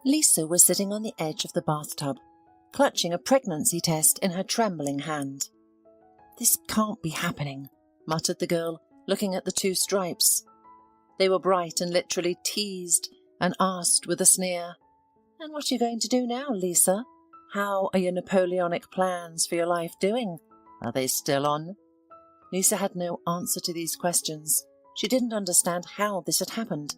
Lisa was sitting on the edge of the bathtub, clutching a pregnancy test in her trembling hand. "This can't be happening," muttered the girl, looking at the two stripes. They were bright and literally teased, and asked with a sneer, "And what are you going to do now, Lisa? How are your Napoleonic plans for your life doing? Are they still on?" Lisa had no answer to these questions. She didn't understand how this had happened.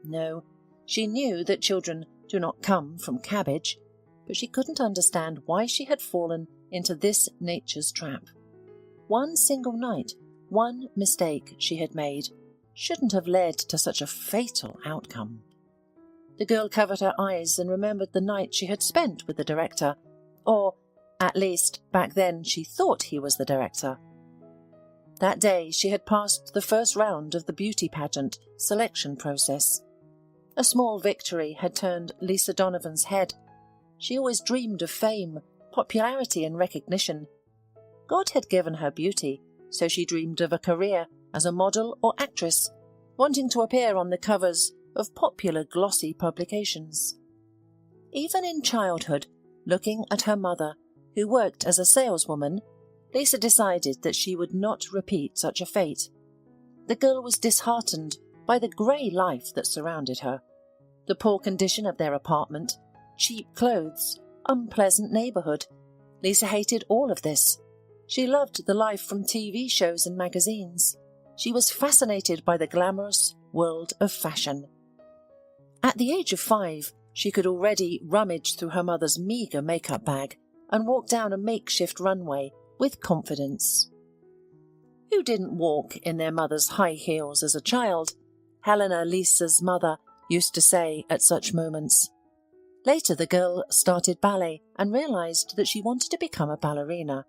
No, she knew that children do not come from cabbage, but she couldn't understand why she had fallen into this nature's trap. One single night, one mistake she had made, shouldn't have led to such a fatal outcome. The girl covered her eyes and remembered the night she had spent with the director, or, at least, back then she thought he was the director. That day she had passed the first round of the beauty pageant selection process. A small victory had turned Lisa Donovan's head. She always dreamed of fame, popularity and recognition. God had given her beauty, so she dreamed of a career as a model or actress, wanting to appear on the covers of popular glossy publications. Even in childhood, looking at her mother, who worked as a saleswoman, Lisa decided that she would not repeat such a fate. The girl was disheartened by the grey life that surrounded her. The poor condition of their apartment, cheap clothes, unpleasant neighbourhood. Lisa hated all of this. She loved the life from TV shows and magazines. She was fascinated by the glamorous world of fashion. At the age of 5, she could already rummage through her mother's meagre makeup bag and walk down a makeshift runway with confidence. Who didn't walk in their mother's high heels as a child? Helena, Lisa's mother, used to say at such moments. Later the girl started ballet and realized that she wanted to become a ballerina.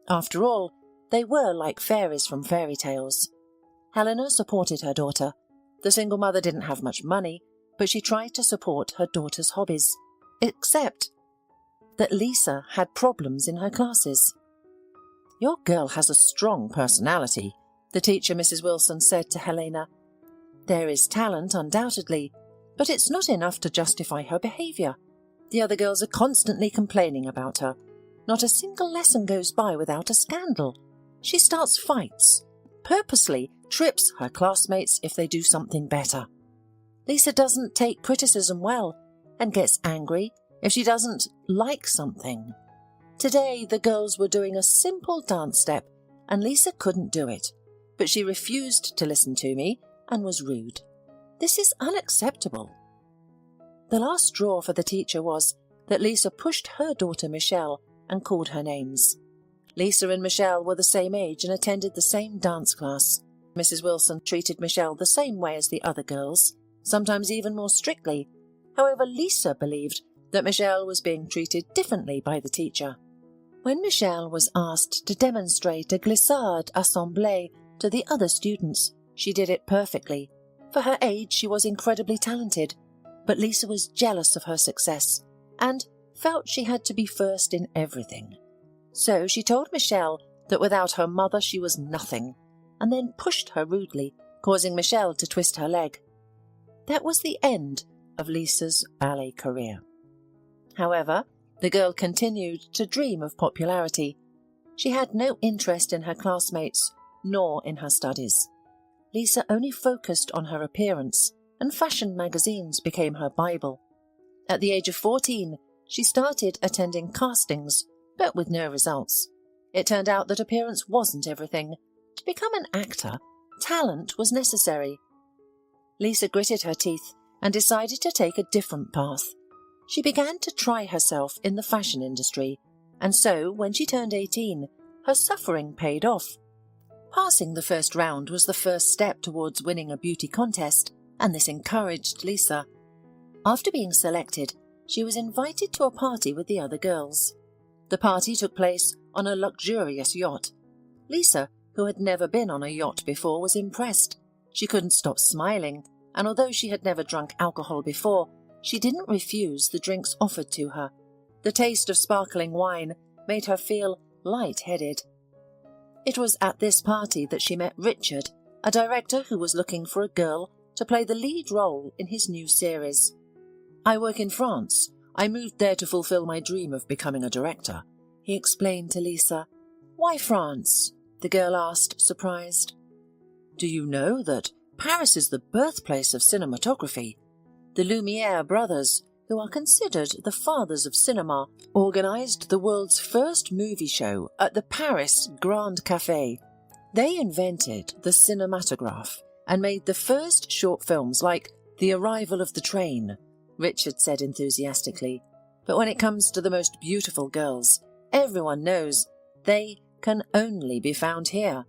After all, they were like fairies from fairy tales. Helena supported her daughter. The single mother didn't have much money, but she tried to support her daughter's hobbies, except that Lisa had problems in her classes. "Your girl has a strong personality," the teacher, Mrs. Wilson, said to Helena. "There is talent, undoubtedly, but it's not enough to justify her behaviour. The other girls are constantly complaining about her. Not a single lesson goes by without a scandal. She starts fights, purposely trips her classmates if they do something better. Lisa doesn't take criticism well and gets angry if she doesn't like something. Today the girls were doing a simple dance step and Lisa couldn't do it, but she refused to listen to me and was rude. This is unacceptable." The last straw for the teacher was that Lisa pushed her daughter Michelle and called her names. Lisa and Michelle were the same age and attended the same dance class. Mrs. Wilson treated Michelle the same way as the other girls, sometimes even more strictly. However, Lisa believed that Michelle was being treated differently by the teacher. When Michelle was asked to demonstrate a glissade assemblée to the other students, she did it perfectly. For her age, she was incredibly talented, but Lisa was jealous of her success and felt she had to be first in everything. So she told Michelle that without her mother she was nothing, and then pushed her rudely, causing Michelle to twist her leg. That was the end of Lisa's ballet career. However, the girl continued to dream of popularity. She had no interest in her classmates, nor in her studies. Lisa only focused on her appearance, and fashion magazines became her Bible. At the age of 14, she started attending castings, but with no results. It turned out that appearance wasn't everything. To become an actor, talent was necessary. Lisa gritted her teeth and decided to take a different path. She began to try herself in the fashion industry, and so, when she turned 18, her suffering paid off. Passing the first round was the first step towards winning a beauty contest, and this encouraged Lisa. After being selected, she was invited to a party with the other girls. The party took place on a luxurious yacht. Lisa, who had never been on a yacht before, was impressed. She couldn't stop smiling, and although she had never drunk alcohol before, she didn't refuse the drinks offered to her. The taste of sparkling wine made her feel light-headed. It was at this party that she met Richard, a director who was looking for a girl to play the lead role in his new series. I work in France. I moved there to fulfill my dream of becoming a director, he explained to Lisa. Why France? The girl asked, surprised. Do you know that Paris is the birthplace of cinematography? The Lumiere brothers, who are considered the fathers of cinema, organized the world's first movie show at the Paris Grand Café. They invented the cinematograph and made the first short films like The Arrival of the Train, Richard said enthusiastically. But when it comes to the most beautiful girls, everyone knows they can only be found here.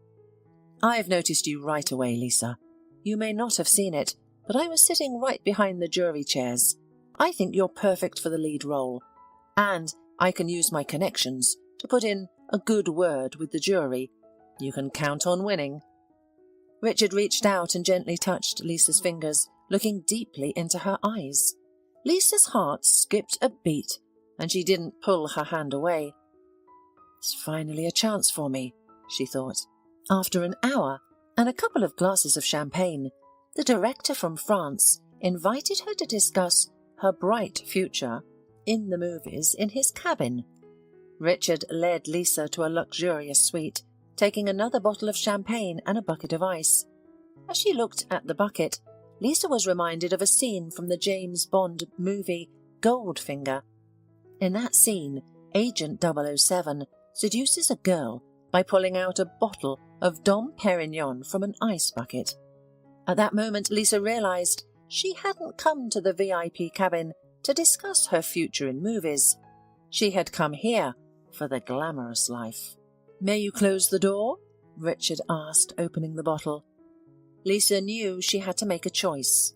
I've noticed you right away, Lisa. You may not have seen it, but I was sitting right behind the jury chairs. I think you're perfect for the lead role, and I can use my connections to put in a good word with the jury. You can count on winning. Richard reached out and gently touched Lisa's fingers, looking deeply into her eyes. Lisa's heart skipped a beat, and she didn't pull her hand away. It's finally a chance for me, she thought. After an hour and a couple of glasses of champagne, the director from France invited her to discuss her bright future in the movies in his cabin. Richard led Lisa to a luxurious suite, taking another bottle of champagne and a bucket of ice. As she looked at the bucket, Lisa was reminded of a scene from the James Bond movie Goldfinger. In that scene, Agent 007 seduces a girl by pulling out a bottle of Dom Perignon from an ice bucket. At that moment, Lisa realized she hadn't come to the VIP cabin to discuss her future in movies. She had come here for the glamorous life. May you close the door? Richard asked, opening the bottle. Lisa knew she had to make a choice,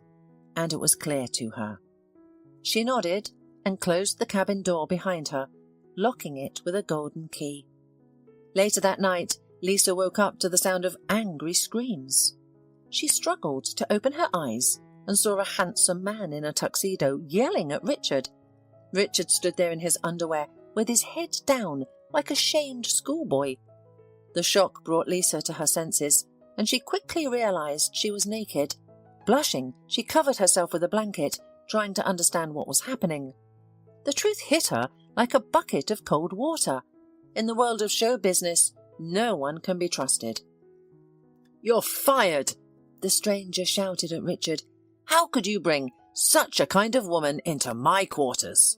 and it was clear to her. She nodded and closed the cabin door behind her, locking it with a golden key. Later that night, Lisa woke up to the sound of angry screams. She struggled to open her eyes and saw a handsome man in a tuxedo yelling at Richard. Richard stood there in his underwear with his head down like a shamed schoolboy. The shock brought Lisa to her senses, and she quickly realized she was naked. Blushing, she covered herself with a blanket, trying to understand what was happening. The truth hit her like a bucket of cold water. In the world of show business, no one can be trusted. You're fired, the stranger shouted at Richard. How could you bring such a kind of woman into my quarters?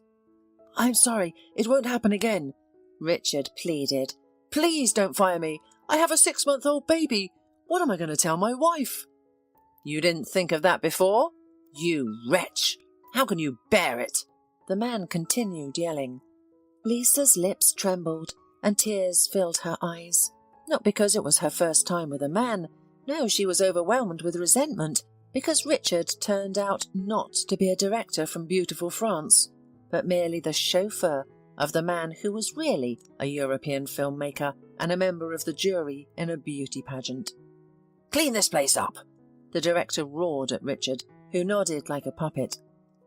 I'm sorry, it won't happen again, Richard pleaded. Please don't fire me. I have a 6-month-old baby. What am I going to tell my wife? You didn't think of that before? You wretch! How can you bear it? The man continued yelling. Lisa's lips trembled and tears filled her eyes. Not because it was her first time with a man. No, she was overwhelmed with resentment because Richard turned out not to be a director from beautiful France, but merely the chauffeur of the man who was really a European filmmaker and a member of the jury in a beauty pageant. Clean this place up, the director roared at Richard, who nodded like a puppet.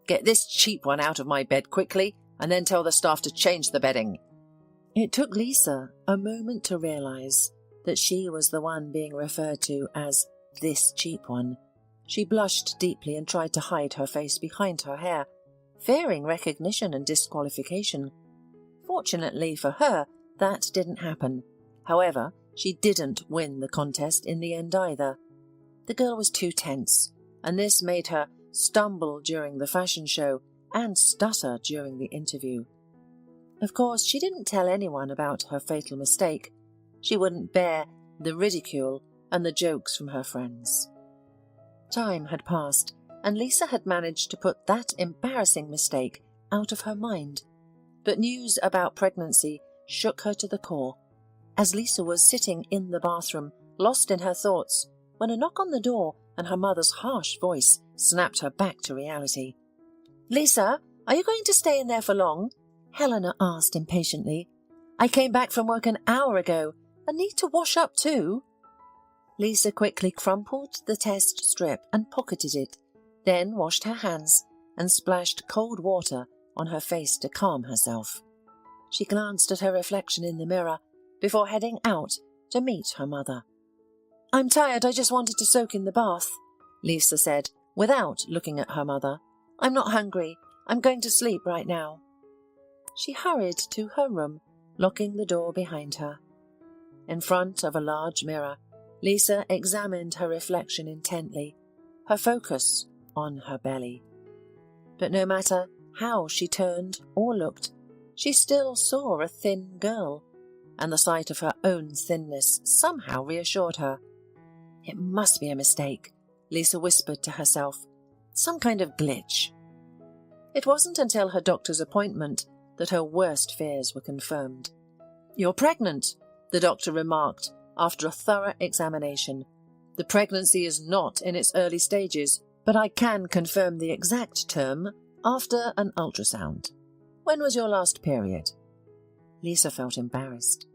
Get this cheap one out of my bed quickly, and then tell the staff to change the bedding. It took Lisa a moment to realize that she was the one being referred to as this cheap one. She blushed deeply and tried to hide her face behind her hair, fearing recognition and disqualification. Fortunately for her, that didn't happen. However, she didn't win the contest in the end either. The girl was too tense, and this made her stumble during the fashion show and stutter during the interview. Of course, she didn't tell anyone about her fatal mistake. She wouldn't bear the ridicule and the jokes from her friends. Time had passed, and Lisa had managed to put that embarrassing mistake out of her mind. But news about pregnancy shook her to the core. As Lisa was sitting in the bathroom, lost in her thoughts, when a knock on the door and her mother's harsh voice snapped her back to reality. Lisa, are you going to stay in there for long? Helena asked impatiently. I came back from work an hour ago and need to wash up too. Lisa quickly crumpled the test strip and pocketed it, then washed her hands and splashed cold water on her face to calm herself. She glanced at her reflection in the mirror before heading out to meet her mother. I'm tired, I just wanted to soak in the bath, Lisa said, without looking at her mother. I'm not hungry. I'm going to sleep right now." She hurried to her room, locking the door behind her. In front of a large mirror, Lisa examined her reflection intently, her focus on her belly. But no matter how she turned or looked, she still saw a thin girl, and the sight of her own thinness somehow reassured her. It must be a mistake, Lisa whispered to herself. Some kind of glitch. It wasn't until her doctor's appointment that her worst fears were confirmed. "You're pregnant," the doctor remarked after a thorough examination. "The pregnancy is not in its early stages, but I can confirm the exact term after an ultrasound. When was your last period?" Lisa felt embarrassed.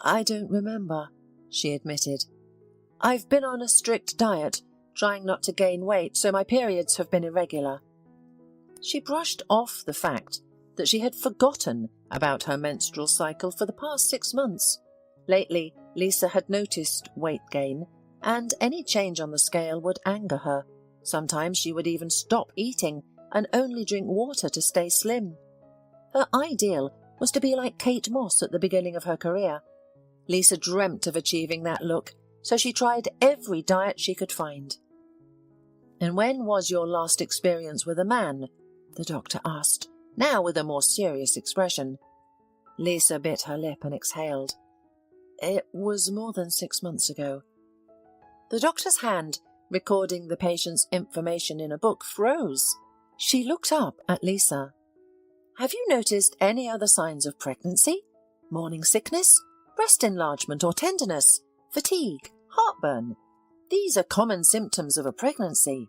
"I don't remember," she admitted. "I've been on a strict diet, trying not to gain weight, so my periods have been irregular." She brushed off the fact that she had forgotten about her menstrual cycle for the past 6 months. Lately, Lisa had noticed weight gain, and any change on the scale would anger her. Sometimes she would even stop eating and only drink water to stay slim. Her ideal was to be like Kate Moss at the beginning of her career. Lisa dreamt of achieving that look, so she tried every diet she could find. "And when was your last experience with a man?" the doctor asked, now with a more serious expression. Lisa bit her lip and exhaled. "It was more than 6 months ago." The doctor's hand, recording the patient's information in a book, froze. She looked up at Lisa. "Have you noticed any other signs of pregnancy? Morning sickness, breast enlargement or tenderness, fatigue, heartburn? These are common symptoms of a pregnancy."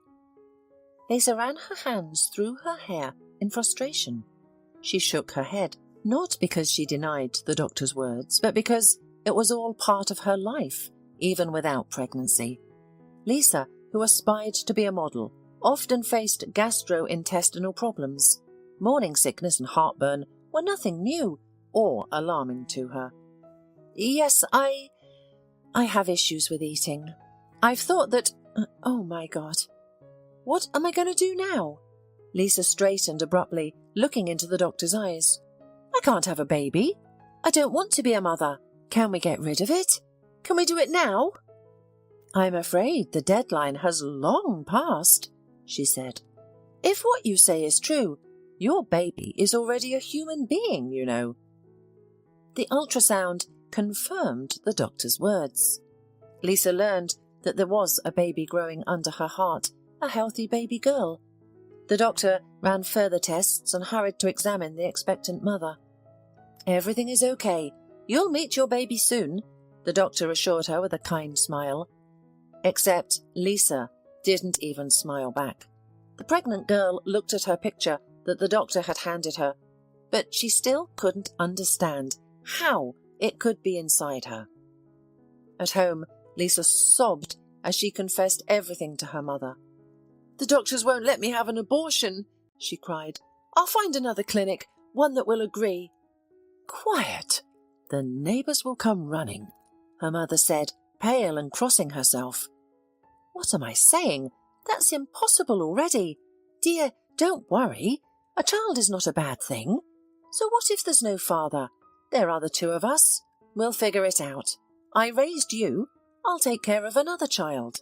Lisa ran her hands through her hair in frustration. She shook her head, not because she denied the doctor's words, but because it was all part of her life, even without pregnancy. Lisa, who aspired to be a model, often faced gastrointestinal problems. Morning sickness and heartburn were nothing new or alarming to her. "Yes, I have issues with eating. I've thought that... Oh my God. What am I going to do now?" Lisa straightened abruptly, looking into the doctor's eyes. "I can't have a baby. I don't want to be a mother. Can we get rid of it? Can we do it now?" "I'm afraid the deadline has long passed," she said. "If what you say is true, your baby is already a human being, you know." The ultrasound confirmed the doctor's words. Lisa learned that there was a baby growing under her heart, a healthy baby girl. The doctor ran further tests and hurried to examine the expectant mother. "Everything is okay. You'll meet your baby soon," the doctor assured her with a kind smile. Except Lisa didn't even smile back. The pregnant girl looked at her picture that the doctor had handed her, but she still couldn't understand how it could be inside her. At home, Lisa sobbed as she confessed everything to her mother. "The doctors won't let me have an abortion," she cried. "I'll find another clinic, one that will agree." "Quiet! The neighbours will come running," her mother said, pale and crossing herself. "What am I saying? That's impossible already. Dear, don't worry. A child is not a bad thing. So what if there's no father? There are the 2 of us. We'll figure it out. I raised you. I'll take care of another child."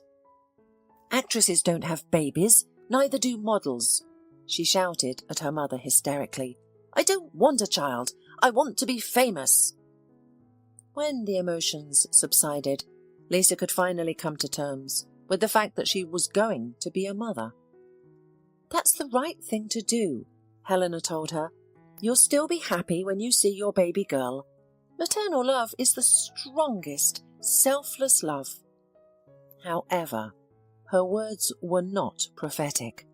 "Actresses don't have babies, neither do models," she shouted at her mother hysterically. "I don't want a child. I want to be famous." When the emotions subsided, Lisa could finally come to terms with the fact that she was going to be a mother. "That's the right thing to do," Helena told her. "You'll still be happy when you see your baby girl. Maternal love is the strongest, selfless love." However, her words were not prophetic.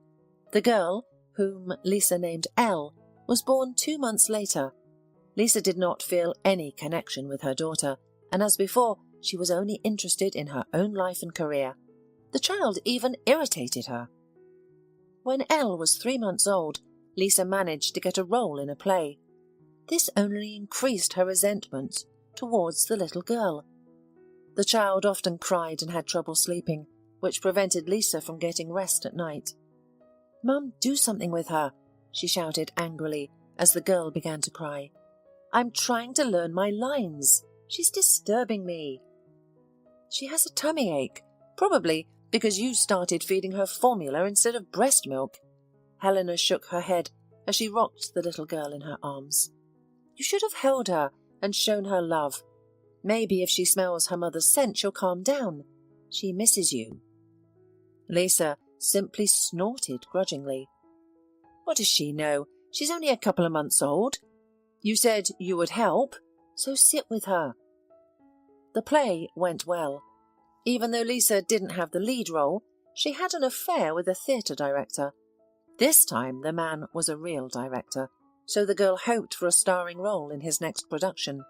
The girl, whom Lisa named Elle, was born 2 months later. Lisa did not feel any connection with her daughter, and as before, she was only interested in her own life and career. The child even irritated her. When Elle was 3 months old, Lisa managed to get a role in a play. This only increased her resentment towards the little girl. The child often cried and had trouble sleeping, which prevented Lisa from getting rest at night. "Mum, do something with her," she shouted angrily as the girl began to cry. "I'm trying to learn my lines. She's disturbing me." "She has a tummy ache, probably because you started feeding her formula instead of breast milk." Helena shook her head as she rocked the little girl in her arms. "You should have held her and shown her love. Maybe if she smells her mother's scent, she'll calm down. She misses you." Lisa simply snorted grudgingly. "What does she know? She's only a couple of months old. You said you would help, so sit with her." The play went well. Even though Lisa didn't have the lead role, she had an affair with a theatre director. This time the man was a real director, so the girl hoped for a starring role in his next production.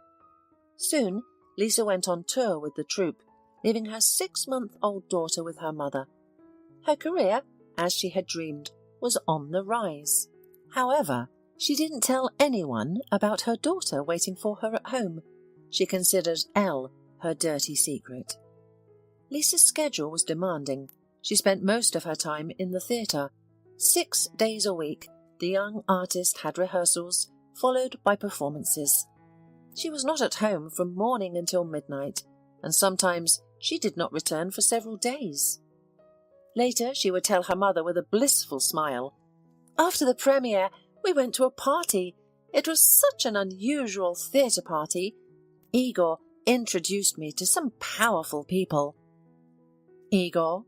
Soon, Lisa went on tour with the troupe, leaving her 6-month-old daughter with her mother. Her career, as she had dreamed, was on the rise. However, she didn't tell anyone about her daughter waiting for her at home. She considered Elle her dirty secret. Lisa's schedule was demanding. She spent most of her time in the theatre. 6 days a week, the young artist had rehearsals, followed by performances. She was not at home from morning until midnight, and sometimes she did not return for several days. Later, she would tell her mother with a blissful smile, "After the premiere, we went to a party. It was such an unusual theatre party. Igor introduced me to some powerful people." "Igor?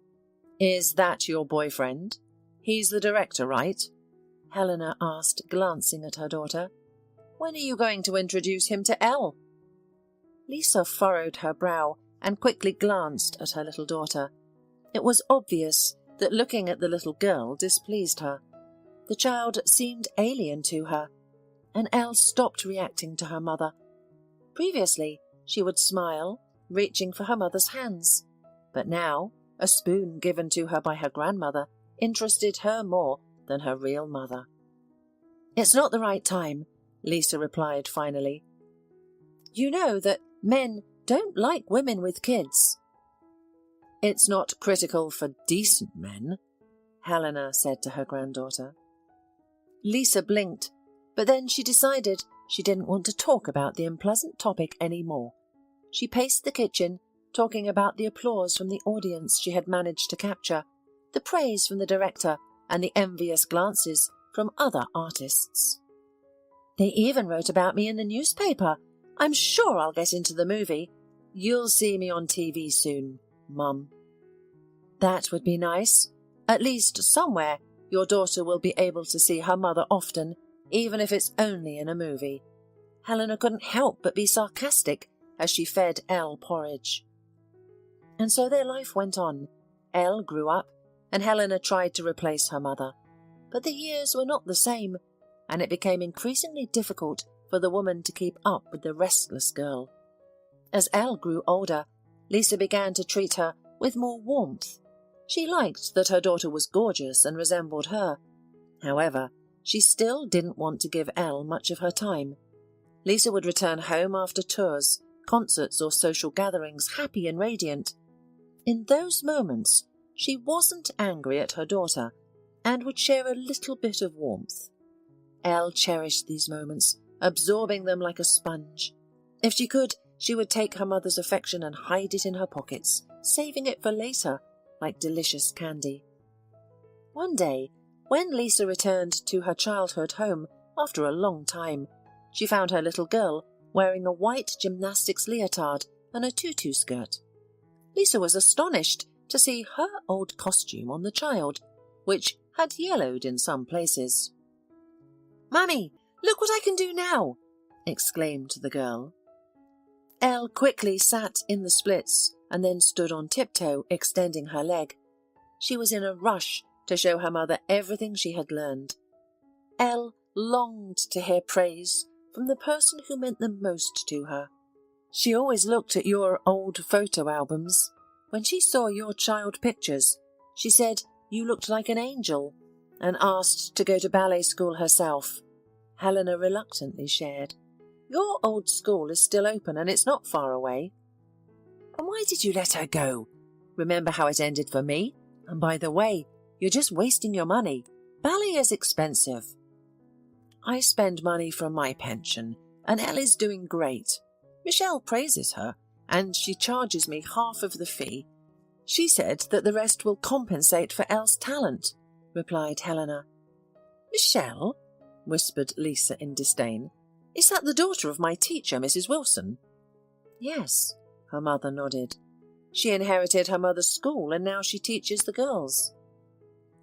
Is that your boyfriend? He's the director, right?" Helena asked, glancing at her daughter. "When are you going to introduce him to Elle?" Lisa furrowed her brow and quickly glanced at her little daughter. It was obvious that looking at the little girl displeased her. The child seemed alien to her, and Elle stopped reacting to her mother. Previously, she would smile, reaching for her mother's hands, but now a spoon given to her by her grandmother interested her more than her real mother. "It's not the right time," Lisa replied finally. "You know that men don't like women with kids." "It's not critical for decent men," Helena said to her granddaughter. Lisa blinked, but then she decided she didn't want to talk about the unpleasant topic any more. She paced the kitchen, talking about the applause from the audience she had managed to capture, the praise from the director, and the envious glances from other artists. "They even wrote about me in the newspaper. I'm sure I'll get into the movie. You'll see me on TV soon, Mum." "That would be nice. At least somewhere your daughter will be able to see her mother often, even if it's only in a movie." Helena couldn't help but be sarcastic as she fed Elle porridge. And so their life went on. Elle grew up, and Helena tried to replace her mother. But the years were not the same, and it became increasingly difficult for the woman to keep up with the restless girl. As Elle grew older, Lisa began to treat her with more warmth. She liked that her daughter was gorgeous and resembled her. However, she still didn't want to give Elle much of her time. Lisa would return home after tours, concerts or social gatherings, happy and radiant. In those moments, she wasn't angry at her daughter and would share a little bit of warmth. Elle cherished these moments, absorbing them like a sponge. If she could, she would take her mother's affection and hide it in her pockets, saving it for later, like delicious candy. One day, when Lisa returned to her childhood home after a long time, she found her little girl wearing a white gymnastics leotard and a tutu skirt. Lisa was astonished to see her old costume on the child, which had yellowed in some places. "Mummy, look what I can do now!" exclaimed the girl. Elle quickly sat in the splits and then stood on tiptoe, extending her leg. She was in a rush to show her mother everything she had learned. Elle longed to hear praise from the person who meant the most to her. She always looked at your old photo albums. When she saw your child pictures, she said you looked like an angel and asked to go to ballet school herself. Helena reluctantly shared. "Your old school is still open and it's not far away." "And why did you let her go? Remember how it ended for me? And by the way, you're just wasting your money. Ballet is expensive." I spend money from my pension, and Elle is doing great. Michelle praises her, and she charges me half of the fee. She said that the rest will compensate for Elle's talent," replied Helena. "Michelle?" whispered Lisa in disdain. "Is that the daughter of my teacher, Mrs. Wilson?" "Yes," her mother nodded. "She inherited her mother's school, and now she teaches the girls."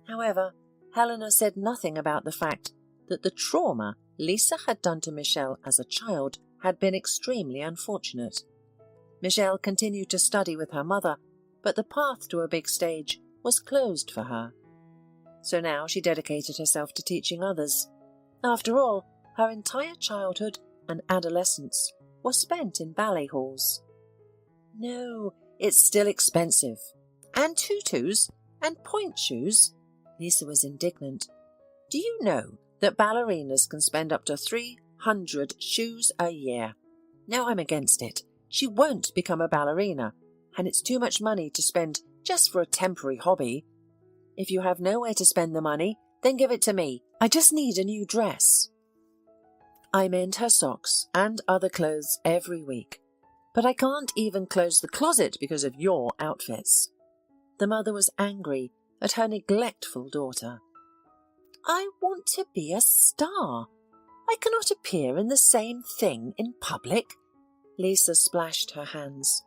However, Helena said nothing about the fact that the trauma Lisa had done to Michelle as a child had been extremely unfortunate. Michelle continued to study with her mother, but the path to a big stage was closed for her. So now she dedicated herself to teaching others. After all, her entire childhood and adolescence was spent in ballet halls. "No, it's still expensive. And tutus and point shoes." Lisa was indignant. "Do you know that ballerinas can spend up to 300 shoes a year? No, I'm against it. She won't become a ballerina, and it's too much money to spend just for a temporary hobby. If you have nowhere to spend the money, then give it to me. I just need a new dress." "I mend her socks and other clothes every week, but I can't even close the closet because of your outfits." The mother was angry at her neglectful daughter. "I want to be a star. I cannot appear in the same thing in public." Lisa splashed her hands.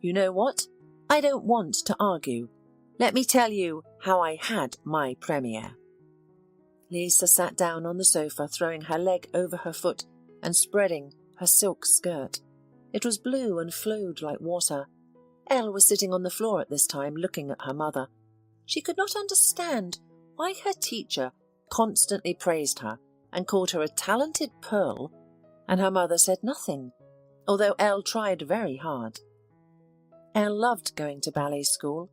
"You know what? I don't want to argue. Let me tell you how I had my premiere." Lisa sat down on the sofa, throwing her leg over her foot and spreading her silk skirt. It was blue and flowed like water. Elle was sitting on the floor at this time, looking at her mother. She could not understand why her teacher constantly praised her and called her a talented pearl, and her mother said nothing, although Elle tried very hard. Elle loved going to ballet school.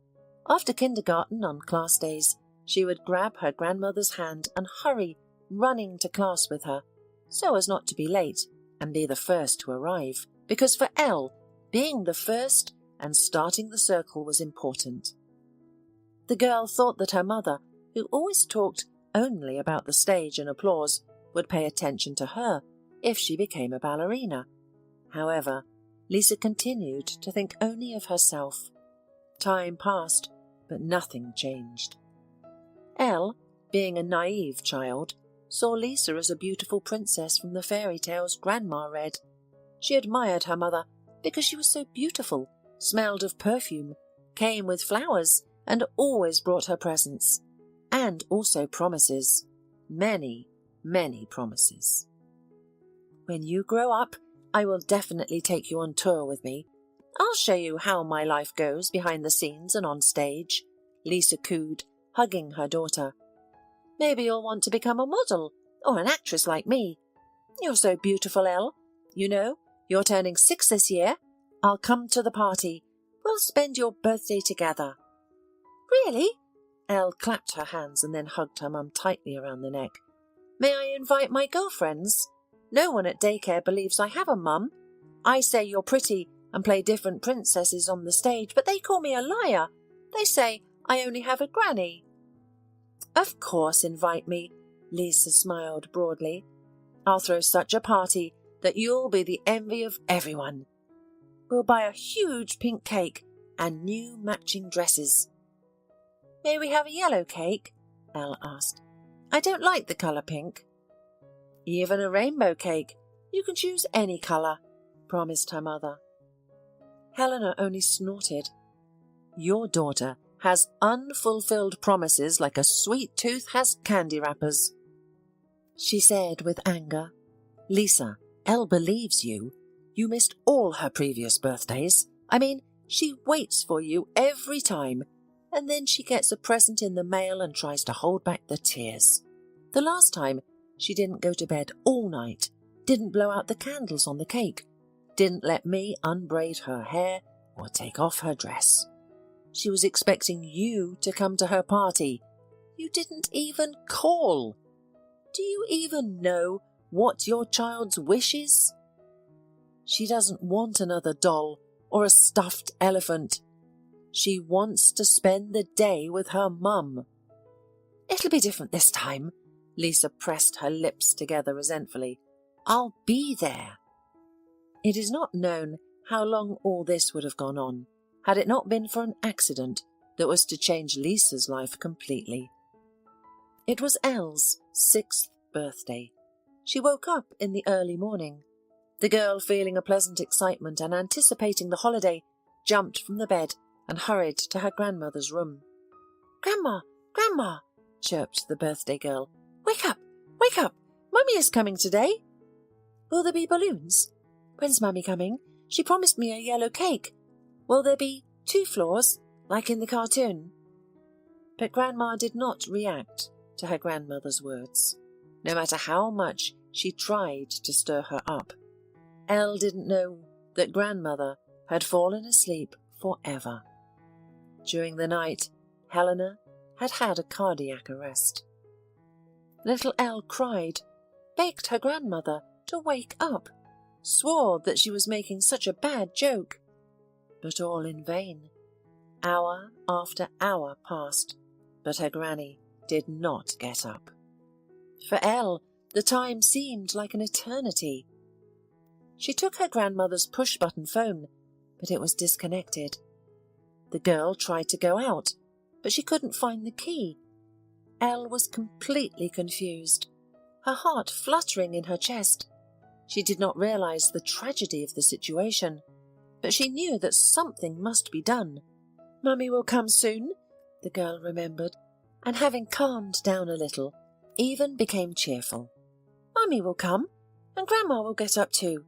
After kindergarten on class days, she would grab her grandmother's hand and hurry running to class with her, so as not to be late and be the first to arrive, because for Elle, being the first and starting the circle was important. The girl thought that her mother, who always talked only about the stage and applause, would pay attention to her if she became a ballerina. However, Lisa continued to think only of herself. Time passed, but nothing changed. Elle, being a naive child, saw Lisa as a beautiful princess from the fairy tales Grandma read. She admired her mother because she was so beautiful, smelled of perfume, came with flowers, and always brought her presents, and also promises. Many, many promises. "When you grow up, I will definitely take you on tour with me. I'll show you how my life goes behind the scenes and on stage," Lisa cooed, hugging her daughter. "Maybe you'll want to become a model or an actress like me. You're so beautiful, Elle. You know, you're turning 6 this year. I'll come to the party. We'll spend your birthday together." "Really?" Elle clapped her hands and then hugged her mum tightly around the neck. "May I invite my girlfriends? No one at daycare believes I have a mum. I say you're pretty and play different princesses on the stage, but they call me a liar. They say I only have a granny." "Of course, invite me," Lisa smiled broadly. "I'll throw such a party that you'll be the envy of everyone. We'll buy a huge pink cake and new matching dresses." "May we have a yellow cake?" Elle asked. "I don't like the colour pink." "Even a rainbow cake. You can choose any colour," promised her mother. Helena only snorted. "Your daughter has unfulfilled promises like a sweet tooth has candy wrappers," she said with anger. "Lisa, Elle believes you. You missed all her previous birthdays. I mean, she waits for you every time, and then she gets a present in the mail and tries to hold back the tears. The last time, she didn't go to bed all night, didn't blow out the candles on the cake, didn't let me unbraid her hair or take off her dress. She was expecting you to come to her party. You didn't even call. Do you even know what your child's wish is? She doesn't want another doll or a stuffed elephant. She wants to spend the day with her mum. It'll be different this time. Lisa pressed her lips together resentfully. "I'll be there." It is not known how long all this would have gone on, had it not been for an accident that was to change Lisa's life completely. It was Elle's 6th birthday. She woke up in the early morning. The girl, feeling a pleasant excitement and anticipating the holiday, jumped from the bed and hurried to her grandmother's room. "Grandma, Grandma," chirped the birthday girl. "Wake up, wake up! Mummy is coming today." "Will there be balloons? When's Mummy coming? She promised me a yellow cake. Will there be 2 floors, like in the cartoon?" But Grandma did not react to her grandmother's words, no matter how much she tried to stir her up. Elle didn't know that Grandmother had fallen asleep forever. During the night, Helena had had a cardiac arrest. Little Elle cried, begged her grandmother to wake up, swore that she was making such a bad joke. But all in vain. Hour after hour passed, but her granny did not get up. For Elle, the time seemed like an eternity. She took her grandmother's push-button phone, but it was disconnected. The girl tried to go out, but she couldn't find the key. Elle was completely confused, her heart fluttering in her chest. She did not realize the tragedy of the situation, but she knew that something must be done. "Mummy will come soon," the girl remembered, and having calmed down a little, even became cheerful. "Mummy will come, and Grandma will get up too.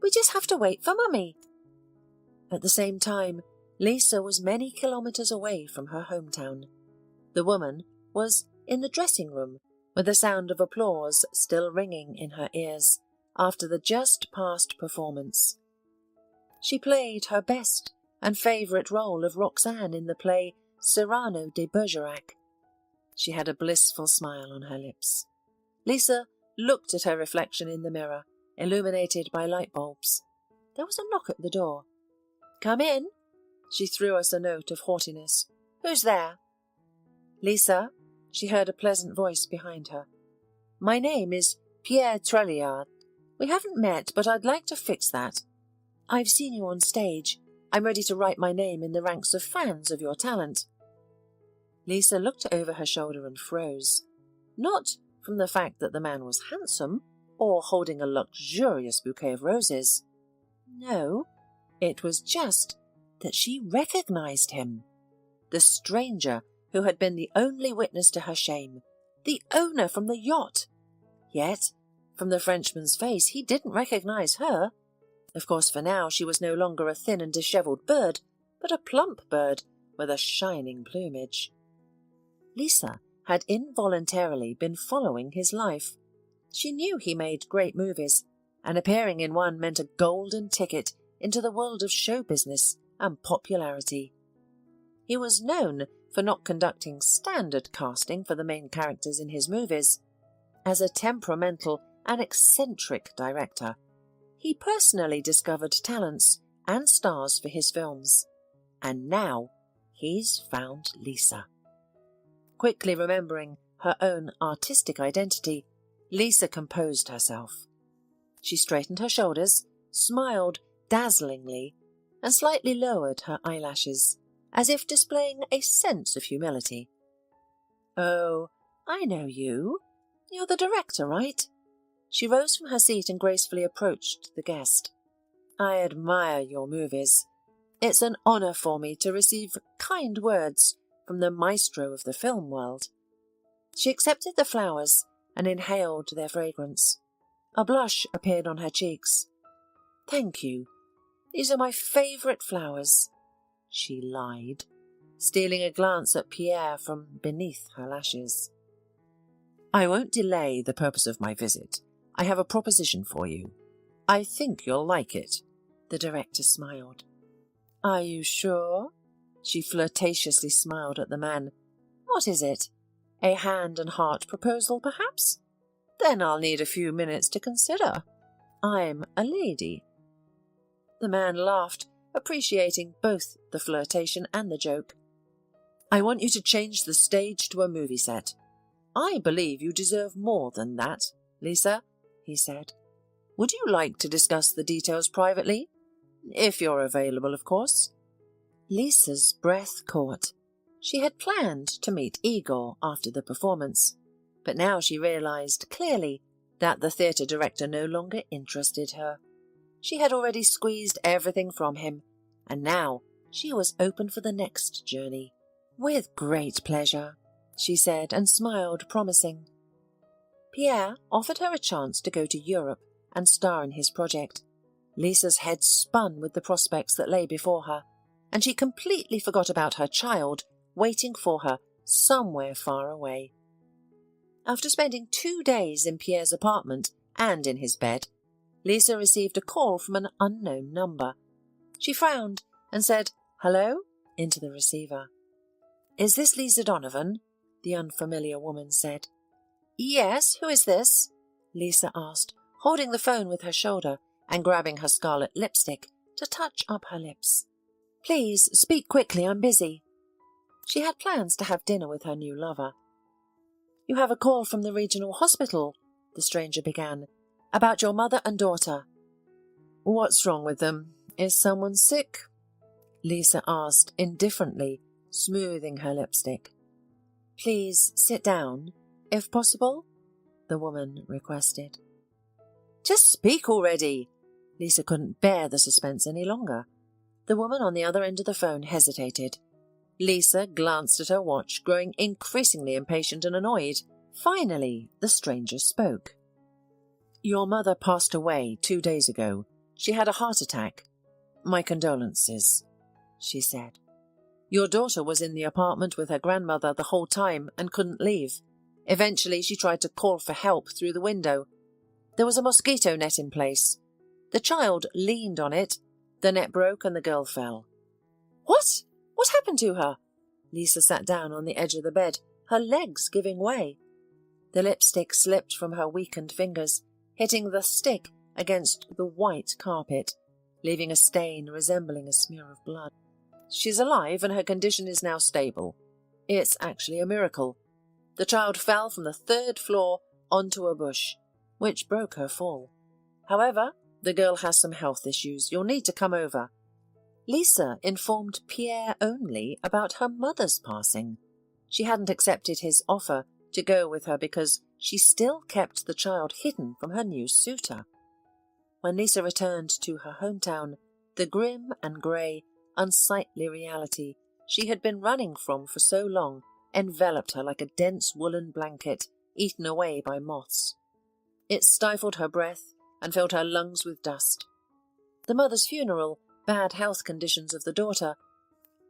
We just have to wait for Mummy." At the same time, Lisa was many kilometers away from her hometown. The woman was in the dressing room, with the sound of applause still ringing in her ears after the just-past performance. She played her best and favourite role of Roxanne in the play Cyrano de Bergerac. She had a blissful smile on her lips. Lisa looked at her reflection in the mirror, illuminated by light bulbs. There was a knock at the door. "Come in." She threw us a note of haughtiness. "Who's there?" "Lisa," she heard a pleasant voice behind her. "My name is Pierre Tréliard. We haven't met, but I'd like to fix that. I've seen you on stage. I'm ready to write my name in the ranks of fans of your talent." Lisa looked over her shoulder and froze, not from the fact that the man was handsome or holding a luxurious bouquet of roses. No, it was just that she recognized him. The stranger who had been the only witness to her shame, the owner from the yacht. Yet, from the Frenchman's face, he didn't recognize her. Of course, for now, she was no longer a thin and dishevelled bird, but a plump bird with a shining plumage. Lisa had involuntarily been following his life. She knew he made great movies, and appearing in one meant a golden ticket into the world of show business and popularity. He was known for not conducting standard casting for the main characters in his movies. As a temperamental and eccentric director, he personally discovered talents and stars for his films. And now he's found Lisa. Quickly remembering her own artistic identity, Lisa composed herself. She straightened her shoulders, smiled dazzlingly, and slightly lowered her eyelashes, as if displaying a sense of humility. "Oh, I know you. You're the director, right?" She rose from her seat and gracefully approached the guest. "I admire your movies. It's an honor for me to receive kind words from the maestro of the film world." She accepted the flowers and inhaled their fragrance. A blush appeared on her cheeks. "Thank you. These are my favourite flowers," she lied, stealing a glance at Pierre from beneath her lashes. "I won't delay the purpose of my visit. I have a proposition for you. I think you'll like it." The director smiled. "Are you sure?" She flirtatiously smiled at the man. "What is it? A hand and heart proposal, perhaps? Then I'll need a few minutes to consider. I'm a lady." The man laughed, appreciating both the flirtation and the joke. "I want you to change the stage to a movie set. I believe you deserve more than that, Lisa, he said. Would you like to discuss the details privately? If you're available, of course. Lisa's breath caught. She had planned to meet Igor after the performance, but now she realized clearly that the theatre director no longer interested her. She had already squeezed everything from him, and now she was open for the next journey. With great pleasure, she said, and smiled, promising. Pierre offered her a chance to go to Europe and star in his project. Lisa's head spun with the prospects that lay before her, and she completely forgot about her child waiting for her somewhere far away. After spending 2 days in Pierre's apartment and in his bed, Lisa received a call from an unknown number. She frowned and said, "Hello?" into the receiver. "Is this Lisa Donovan?" the unfamiliar woman said. "Yes, who is this?" Lisa asked, holding the phone with her shoulder and grabbing her scarlet lipstick to touch up her lips. "Please, speak quickly, I'm busy." She had plans to have dinner with her new lover. "You have a call from the regional hospital," the stranger began, "about your mother and daughter." "What's wrong with them? Is someone sick?" Lisa asked indifferently, smoothing her lipstick. "Please sit down, if possible," the woman requested. "Just speak already!" Lisa couldn't bear the suspense any longer. The woman on the other end of the phone hesitated. Lisa glanced at her watch, growing increasingly impatient and annoyed. Finally, the stranger spoke. "Your mother passed away 2 days ago. She had a heart attack. My condolences," she said. "Your daughter was in the apartment with her grandmother the whole time and couldn't leave. Eventually, she tried to call for help through the window. There was a mosquito net in place. The child leaned on it. The net broke and the girl fell." "What? What happened to her?" Lisa sat down on the edge of the bed, her legs giving way. The lipstick slipped from her weakened fingers, hitting the stick against the white carpet, leaving a stain resembling a smear of blood. "She's alive and her condition is now stable. It's actually a miracle. The child fell from the 3rd floor onto a bush, which broke her fall. However, the girl has some health issues. You'll need to come over." Lisa informed Pierre only about her mother's passing. She hadn't accepted his offer to go with her because she still kept the child hidden from her new suitor. When Lisa returned to her hometown, the grim and grey, unsightly reality she had been running from for so long enveloped her like a dense woolen blanket eaten away by moths. It stifled her breath and filled her lungs with dust. The mother's funeral, bad health conditions of the daughter,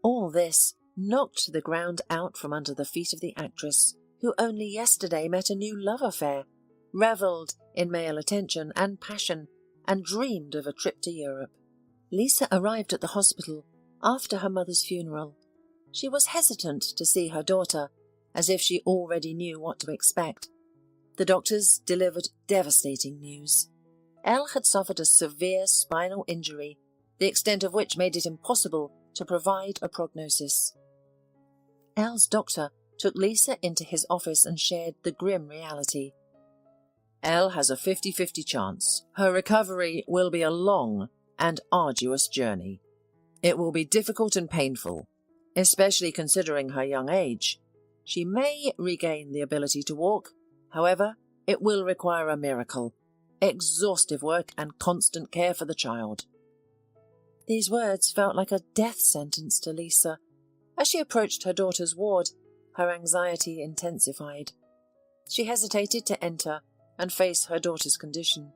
all this knocked the ground out from under the feet of the actress, who only yesterday met a new love affair, revelled in male attention and passion, and dreamed of a trip to Europe. Lisa arrived at the hospital after her mother's funeral. She was hesitant to see her daughter, as if she already knew what to expect. The doctors delivered devastating news. Elle had suffered a severe spinal injury, the extent of which made it impossible to provide a prognosis. Elle's doctor took Lisa into his office and shared the grim reality. "Elle has a 50-50 chance. Her recovery will be a long and arduous journey. It will be difficult and painful, especially considering her young age. She may regain the ability to walk. However, it will require a miracle, exhaustive work and constant care for the child." These words felt like a death sentence to Lisa. As she approached her daughter's ward, her anxiety intensified. She hesitated to enter and face her daughter's condition.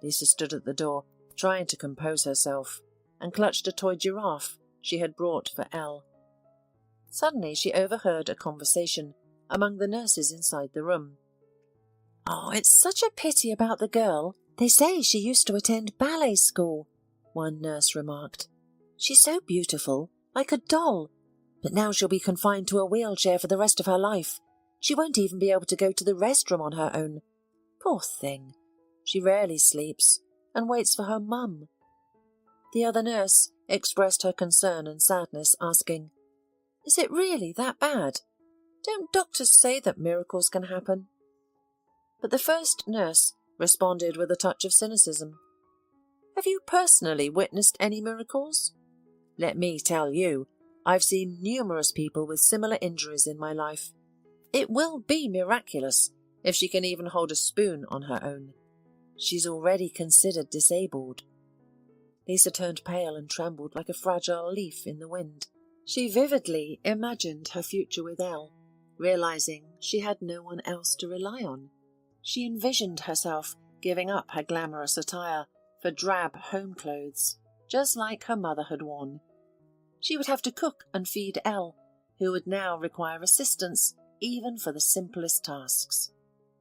Lisa stood at the door, trying to compose herself, and clutched a toy giraffe she had brought for Elle. Suddenly she overheard a conversation among the nurses inside the room. "Oh, it's such a pity about the girl. They say she used to attend ballet school," one nurse remarked. "She's so beautiful, like a doll, but now she'll be confined to a wheelchair for the rest of her life. She won't even be able to go to the restroom on her own. Poor thing. She rarely sleeps and waits for her mum." The other nurse expressed her concern and sadness, asking, "Is it really that bad? Don't doctors say that miracles can happen? But the first nurse responded with a touch of cynicism. Have you personally witnessed any miracles? Let me tell you, I've seen numerous people with similar injuries in my life. It will be miraculous if she can even hold a spoon on her own. She's already considered disabled. Lisa turned pale and trembled like a fragile leaf in the wind. She vividly imagined her future with Elle, realizing she had no one else to rely on. She envisioned herself giving up her glamorous attire for drab home clothes, just like her mother had worn. She would have to cook and feed Elle, who would now require assistance even for the simplest tasks.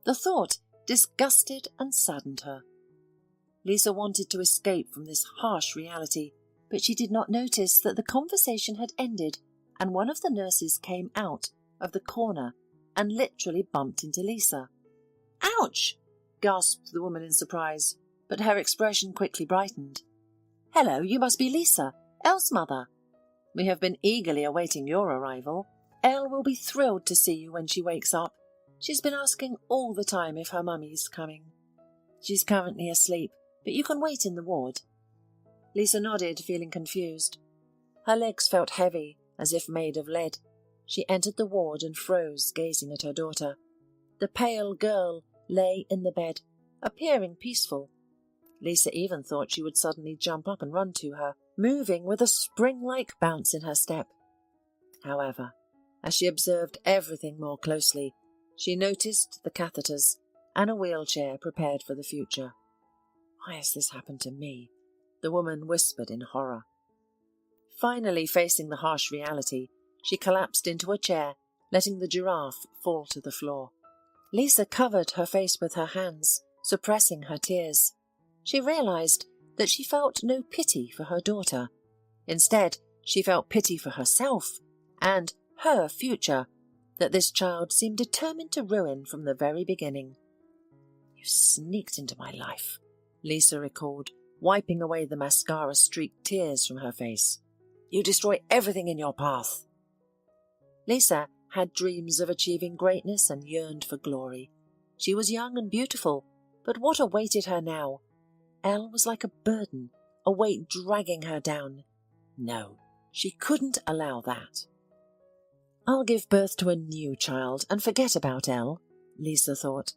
The thought disgusted and saddened her. Lisa wanted to escape from this harsh reality, but she did not notice that the conversation had ended and one of the nurses came out of the corner and literally bumped into Lisa. "Ouch!" gasped the woman in surprise, but her expression quickly brightened. "Hello, you must be Lisa, Elle's mother. We have been eagerly awaiting your arrival. Elle will be thrilled to see you when she wakes up. She's been asking all the time if her mummy's coming. She's currently asleep, but you can wait in the ward." Lisa nodded, feeling confused. Her legs felt heavy, as if made of lead. She entered the ward and froze, gazing at her daughter. The pale girl lay in the bed, appearing peaceful. Lisa even thought she would suddenly jump up and run to her, moving with a spring-like bounce in her step. However, as she observed everything more closely, she noticed the catheters and a wheelchair prepared for the future. "Why has this happened to me?" the woman whispered in horror. Finally facing the harsh reality, she collapsed into a chair, letting the giraffe fall to the floor. Lisa covered her face with her hands, suppressing her tears. She realized that she felt no pity for her daughter. Instead, she felt pity for herself and her future, that this child seemed determined to ruin from the very beginning. "You sneaked into my life," Lisa recalled, wiping away the mascara-streaked tears from her face. "You destroy everything in your path." Lisa had dreams of achieving greatness and yearned for glory. She was young and beautiful, but what awaited her now? Elle was like a burden, a weight dragging her down. No, she couldn't allow that. "I'll give birth to a new child and forget about Elle," Lisa thought.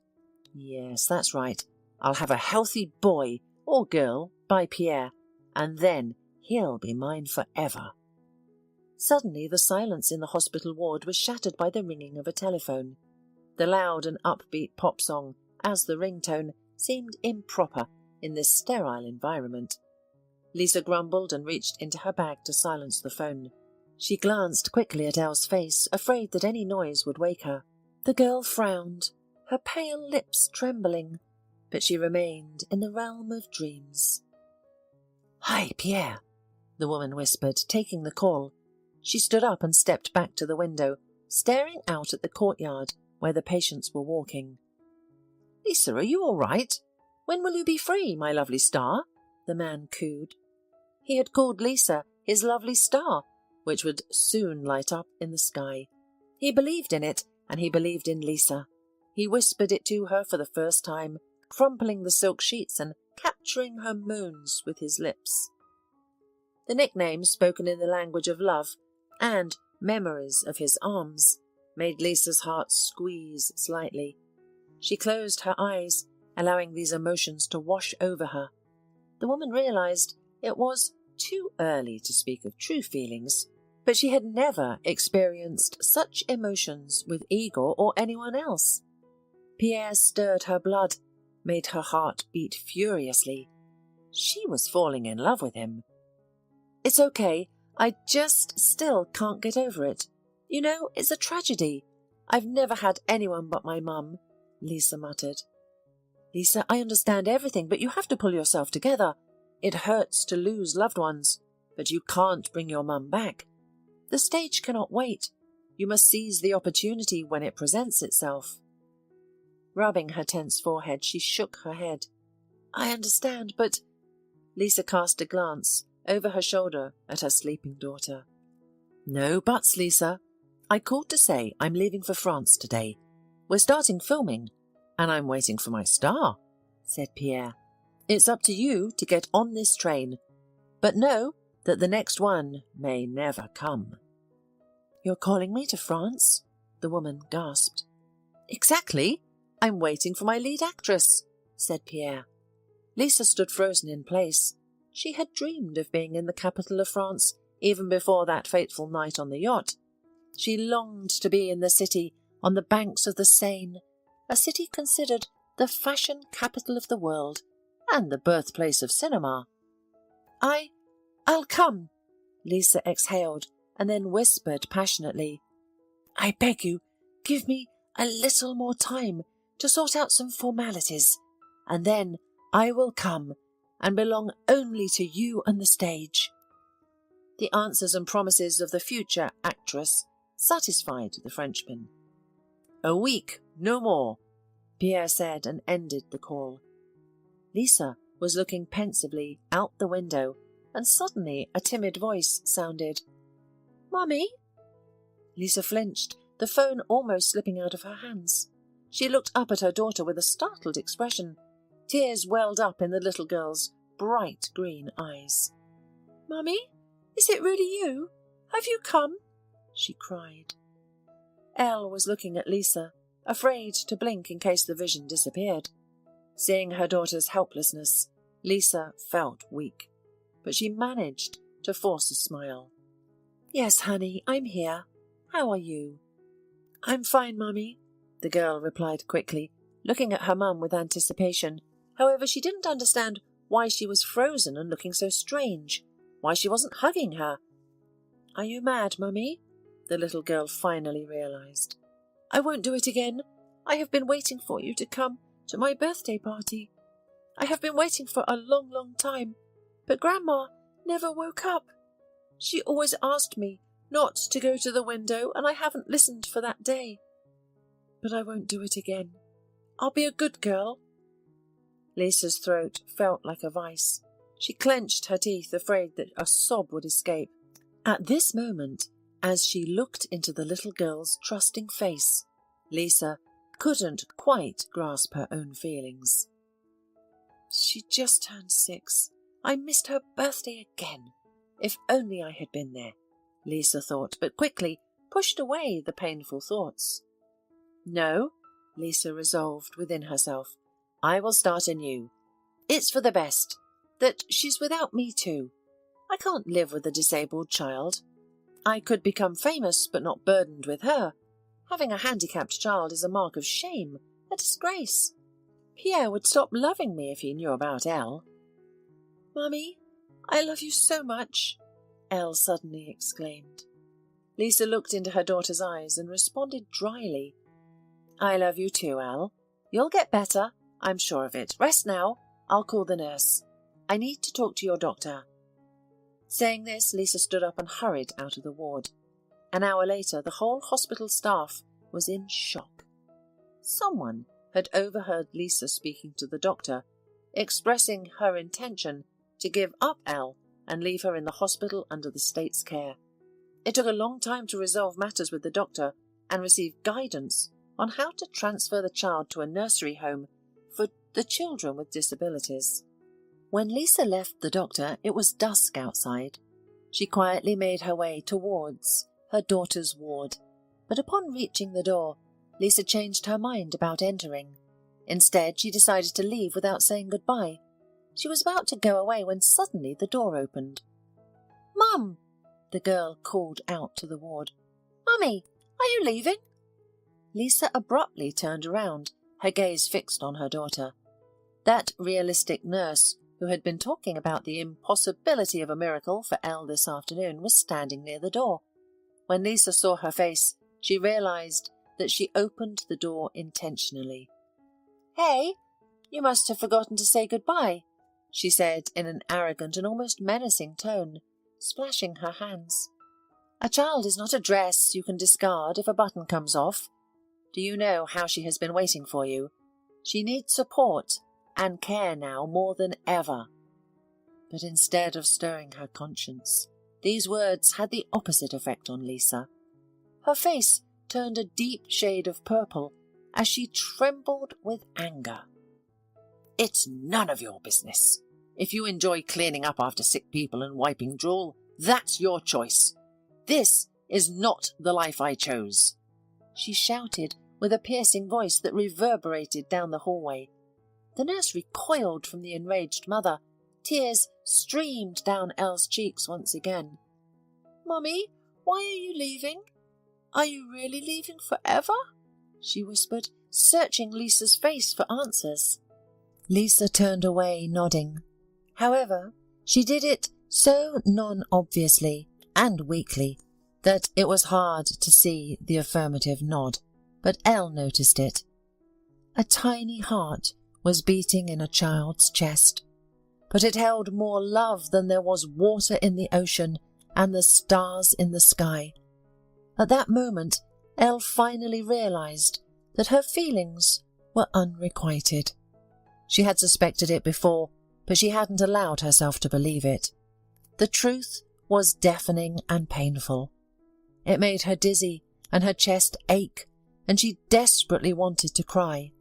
"Yes, that's right. I'll have a healthy boy or girl by Pierre, and then he'll be mine forever." Suddenly the silence in the hospital ward was shattered by the ringing of a telephone. The loud and upbeat pop song, as the ringtone, seemed improper in this sterile environment. Lisa grumbled and reached into her bag to silence the phone. She glanced quickly at Elle's face, afraid that any noise would wake her. The girl frowned, her pale lips trembling, but she remained in the realm of dreams. "Hi, Pierre," the woman whispered, taking the call. She stood up and stepped back to the window, staring out at the courtyard where the patients were walking. "Lisa, are you all right? When will you be free, my lovely star?" the man cooed. He had called Lisa his lovely star, which would soon light up in the sky. He believed in it, and he believed in Lisa. He whispered it to her for the first time, crumpling the silk sheets and capturing her moans with his lips. The nickname, spoken in the language of love, and memories of his arms, made Lisa's heart squeeze slightly. She closed her eyes, allowing these emotions to wash over her. The woman realized it was too early to speak of true feelings, but she had never experienced such emotions with Igor or anyone else. Pierre stirred her blood, made her heart beat furiously. She was falling in love with him. "It's okay, I just still can't get over it. You know, it's a tragedy. I've never had anyone but my mum," Lisa muttered. "Lisa, I understand everything, but you have to pull yourself together. It hurts to lose loved ones, but you can't bring your mum back. The stage cannot wait. You must seize the opportunity when it presents itself." Rubbing her tense forehead, she shook her head. "I understand, but—" Lisa cast a glance over her shoulder at her sleeping daughter. "No buts, Lisa. I called to say I'm leaving for France today. We're starting filming, and I'm waiting for my star," said Pierre. "It's up to you to get on this train, but know that the next one may never come." "You're calling me to France?" the woman gasped. "Exactly. I'm waiting for my lead actress," said Pierre. Lisa stood frozen in place. She had dreamed of being in the capital of France even before that fateful night on the yacht. She longed to be in the city on the banks of the Seine, a city considered the fashion capital of the world and the birthplace of cinema. I'll come," Lisa exhaled and then whispered passionately. "I beg you, give me a little more time to sort out some formalities, and then I will come and belong only to you and the stage." The answers and promises of the future actress satisfied the Frenchman. "A week, no more," Pierre said and ended the call. Lisa was looking pensively out the window, and suddenly a timid voice sounded. "Mummy?" Lisa flinched, the phone almost slipping out of her hands. She looked up at her daughter with a startled expression. Tears welled up in the little girl's bright green eyes. "Mummy, is it really you? Have you come?" she cried. Elle was looking at Lisa, afraid to blink in case the vision disappeared. Seeing her daughter's helplessness, Lisa felt weak, but she managed to force a smile. "Yes, honey, I'm here. How are you?" "I'm fine, Mummy," the girl replied quickly, looking at her mum with anticipation. However, she didn't understand why she was frozen and looking so strange, why she wasn't hugging her. "Are you mad, Mummy?" the little girl finally realized. "I won't do it again. I have been waiting for you to come to my birthday party. I have been waiting for a long, long time, but Grandma never woke up. She always asked me not to go to the window, and I haven't listened for that day. But I won't do it again. I'll be a good girl." Lisa's throat felt like a vice. She clenched her teeth, afraid that a sob would escape. At this moment, as she looked into the little girl's trusting face, Lisa couldn't quite grasp her own feelings. She just turned 6. I missed her birthday again. If only I had been there, Lisa thought, but quickly pushed away the painful thoughts. "No," Lisa resolved within herself. "I will start anew. It's for the best that she's without me too. I can't live with a disabled child. I could become famous, but not burdened with her. Having a handicapped child is a mark of shame, a disgrace. Pierre would stop loving me if he knew about Elle." "Mummy, I love you so much," Elle suddenly exclaimed. Lisa looked into her daughter's eyes and responded dryly. "I love you too, Elle. You'll get better, I'm sure of it. Rest now. I'll call the nurse. I need to talk to your doctor." Saying this, Lisa stood up and hurried out of the ward. An hour later, the whole hospital staff was in shock. Someone had overheard Lisa speaking to the doctor, expressing her intention to give up Elle and leave her in the hospital under the state's care. It took a long time to resolve matters with the doctor and receive guidance on how to transfer the child to a nursery home for the children with disabilities. When Lisa left the doctor, it was dusk outside. She quietly made her way towards her daughter's ward, but upon reaching the door, Lisa changed her mind about entering. Instead, she decided to leave without saying goodbye. She was about to go away when suddenly the door opened. "Mum!" the girl called out to the ward. "Mummy, are you leaving?" Lisa abruptly turned around, her gaze fixed on her daughter. That realistic nurse, who had been talking about the impossibility of a miracle for Elle this afternoon, was standing near the door. When Lisa saw her face, she realized that she opened the door intentionally. "Hey, you must have forgotten to say goodbye," she said in an arrogant and almost menacing tone, splashing her hands. "A child is not a dress you can discard if a button comes off. Do you know how she has been waiting for you? She needs support and care now more than ever." But instead of stirring her conscience, these words had the opposite effect on Lisa. Her face turned a deep shade of purple as she trembled with anger. "It's none of your business. If you enjoy cleaning up after sick people and wiping drool, that's your choice. This is not the life I chose," she shouted with a piercing voice that reverberated down the hallway. The nurse recoiled from the enraged mother. Tears streamed down Elle's cheeks once again. "Mummy, why are you leaving? Are you really leaving forever?" she whispered, searching Lisa's face for answers. Lisa turned away, nodding. However, she did it so non-obviously and weakly that it was hard to see the affirmative nod, but Elle noticed it. A tiny heart was beating in a child's chest, but it held more love than there was water in the ocean and the stars in the sky. At that moment, Elle finally realized that her feelings were unrequited. She had suspected it before, but she hadn't allowed herself to believe it. The truth was deafening and painful. It made her dizzy and her chest ache, and she desperately wanted to cry.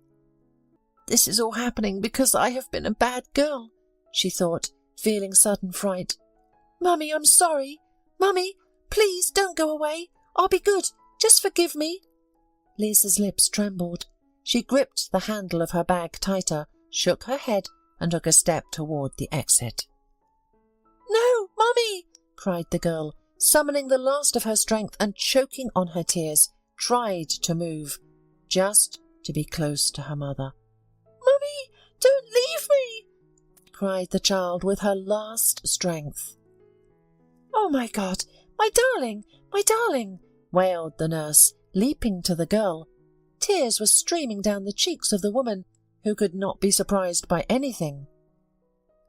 "This is all happening because I have been a bad girl," she thought, feeling sudden fright. "Mummy, I'm sorry. Mummy, please don't go away. I'll be good. Just forgive me." Lisa's lips trembled. She gripped the handle of her bag tighter, shook her head, and took a step toward the exit. "No, Mummy!" cried the girl, summoning the last of her strength and choking on her tears, tried to move, just to be close to her mother. "Mummy, don't leave me!" cried the child with her last strength. "Oh, my God, my darling, wailed the nurse, leaping to the girl. Tears were streaming down the cheeks of the woman, who could not be surprised by anything.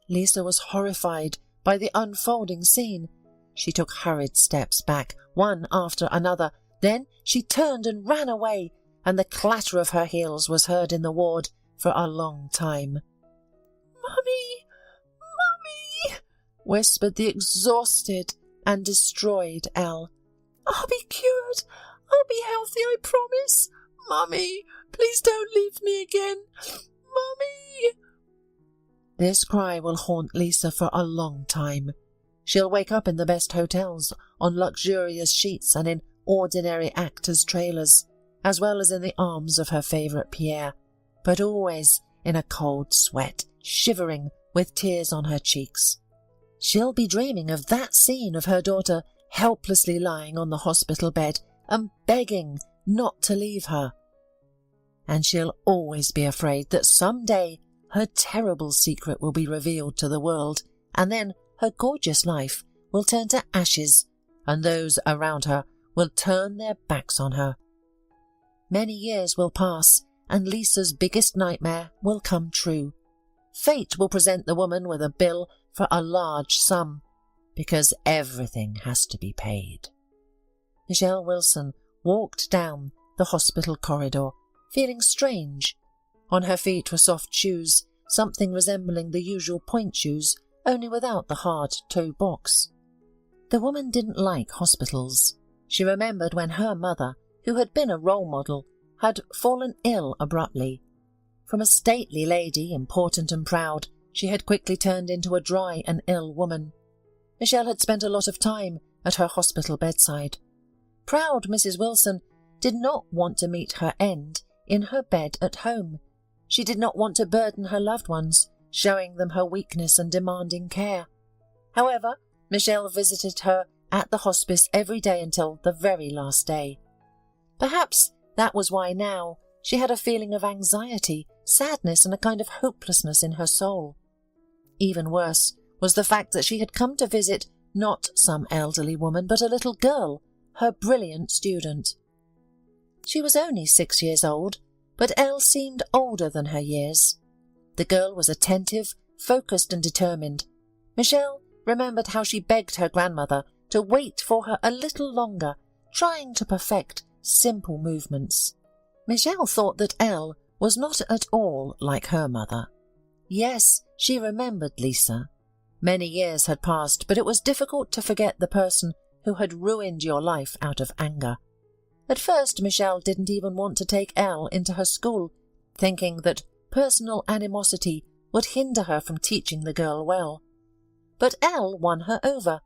Lisa was horrified by the unfolding scene. She took hurried steps back, one after another. Then she turned and ran away, and the clatter of her heels was heard in the ward for a long time. "Mummy, Mummy," whispered the exhausted and destroyed Elle. "I'll be cured. I'll be healthy, I promise. Mummy, please don't leave me again. Mummy." This cry will haunt Lisa for a long time. She'll wake up in the best hotels, on luxurious sheets and in ordinary actors' trailers, as well as in the arms of her favourite Pierre, but always in a cold sweat, shivering with tears on her cheeks. She'll be dreaming of that scene of her daughter helplessly lying on the hospital bed and begging not to leave her. And she'll always be afraid that some day her terrible secret will be revealed to the world, and then her gorgeous life will turn to ashes, and those around her will turn their backs on her. Many years will pass, and Lisa's biggest nightmare will come true. Fate will present the woman with a bill for a large sum, because everything has to be paid. Michelle Wilson walked down the hospital corridor, feeling strange. On her feet were soft shoes, something resembling the usual point shoes, only without the hard toe box. The woman didn't like hospitals. She remembered when her mother, who had been a role model, had fallen ill abruptly. From a stately lady, important and proud, she had quickly turned into a dry and ill woman. Michelle had spent a lot of time at her hospital bedside. Proud Mrs. Wilson did not want to meet her end in her bed at home. She did not want to burden her loved ones, showing them her weakness and demanding care. However, Michelle visited her at the hospice every day until the very last day. Perhaps that was why now she had a feeling of anxiety, sadness, and a kind of hopelessness in her soul. Even worse was the fact that she had come to visit not some elderly woman, but a little girl, her brilliant student. She was only 6 years old, but Elle seemed older than her years. The girl was attentive, focused, and determined. Michelle remembered how she begged her grandmother to wait for her a little longer, trying to perfect simple movements. Michelle thought that Elle was not at all like her mother. Yes, she remembered Lisa. Many years had passed, but it was difficult to forget the person who had ruined your life out of anger. At first, Michelle didn't even want to take Elle into her school, thinking that personal animosity would hinder her from teaching the girl well. But Elle won her over.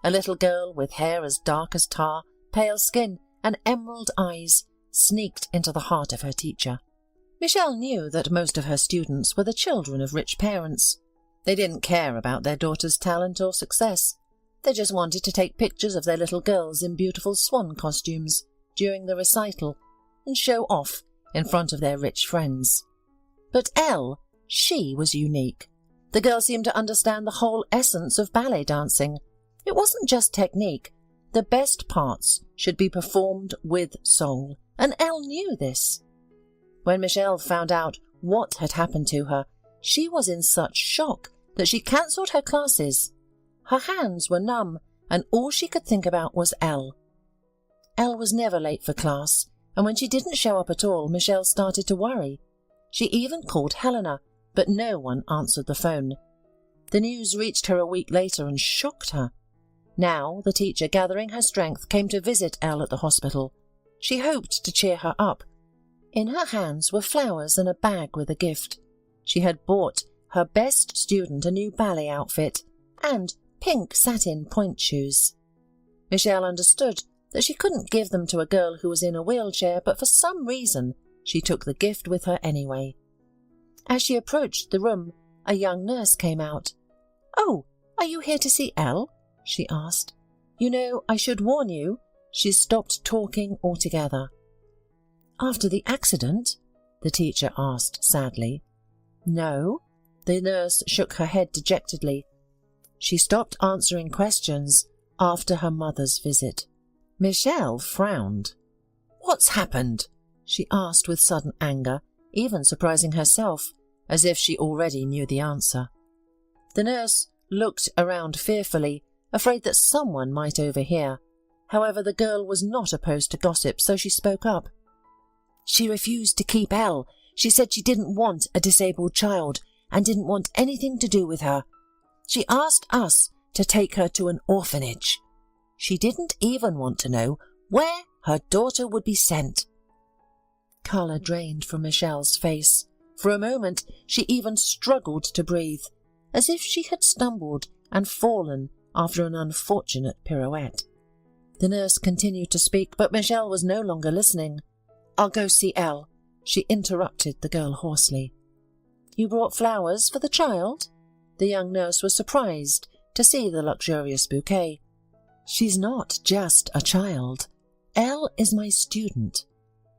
A little girl with hair as dark as tar, pale skin, and emerald eyes sneaked into the heart of her teacher. Michelle knew that most of her students were the children of rich parents. They didn't care about their daughter's talent or success. They just wanted to take pictures of their little girls in beautiful swan costumes during the recital and show off in front of their rich friends. But Elle, she was unique. The girl seemed to understand the whole essence of ballet dancing. It wasn't just technique. The best parts should be performed with soul, and Elle knew this. When Michelle found out what had happened to her, she was in such shock that she cancelled her classes. Her hands were numb, and all she could think about was Elle. Elle was never late for class, and when she didn't show up at all, Michelle started to worry. She even called Helena, but no one answered the phone. The news reached her a week later and shocked her. Now, the teacher, gathering her strength, came to visit Elle at the hospital. She hoped to cheer her up. In her hands were flowers and a bag with a gift. She had bought her best student a new ballet outfit and pink satin point shoes. Michelle understood that she couldn't give them to a girl who was in a wheelchair, but for some reason she took the gift with her anyway. As she approached the room, a young nurse came out. "Oh, are you here to see Elle?" she asked. "You know, I should warn you, she's stopped talking altogether." "After the accident?" the teacher asked sadly. "No." The nurse shook her head dejectedly. "She stopped answering questions after her mother's visit." Michelle frowned. "What's happened?" she asked with sudden anger, even surprising herself, as if she already knew the answer. The nurse looked around fearfully, afraid that someone might overhear. However, the girl was not opposed to gossip, so she spoke up. "She refused to keep Elle. She said she didn't want a disabled child and didn't want anything to do with her. She asked us to take her to an orphanage. She didn't even want to know where her daughter would be sent." Colour drained from Michelle's face. For a moment she even struggled to breathe, as if she had stumbled and fallen after an unfortunate pirouette. The nurse continued to speak, but Michelle was no longer listening. "I'll go see Elle," she interrupted the girl hoarsely. "You brought flowers for the child?" The young nurse was surprised to see the luxurious bouquet. "She's not just a child. Elle is my student.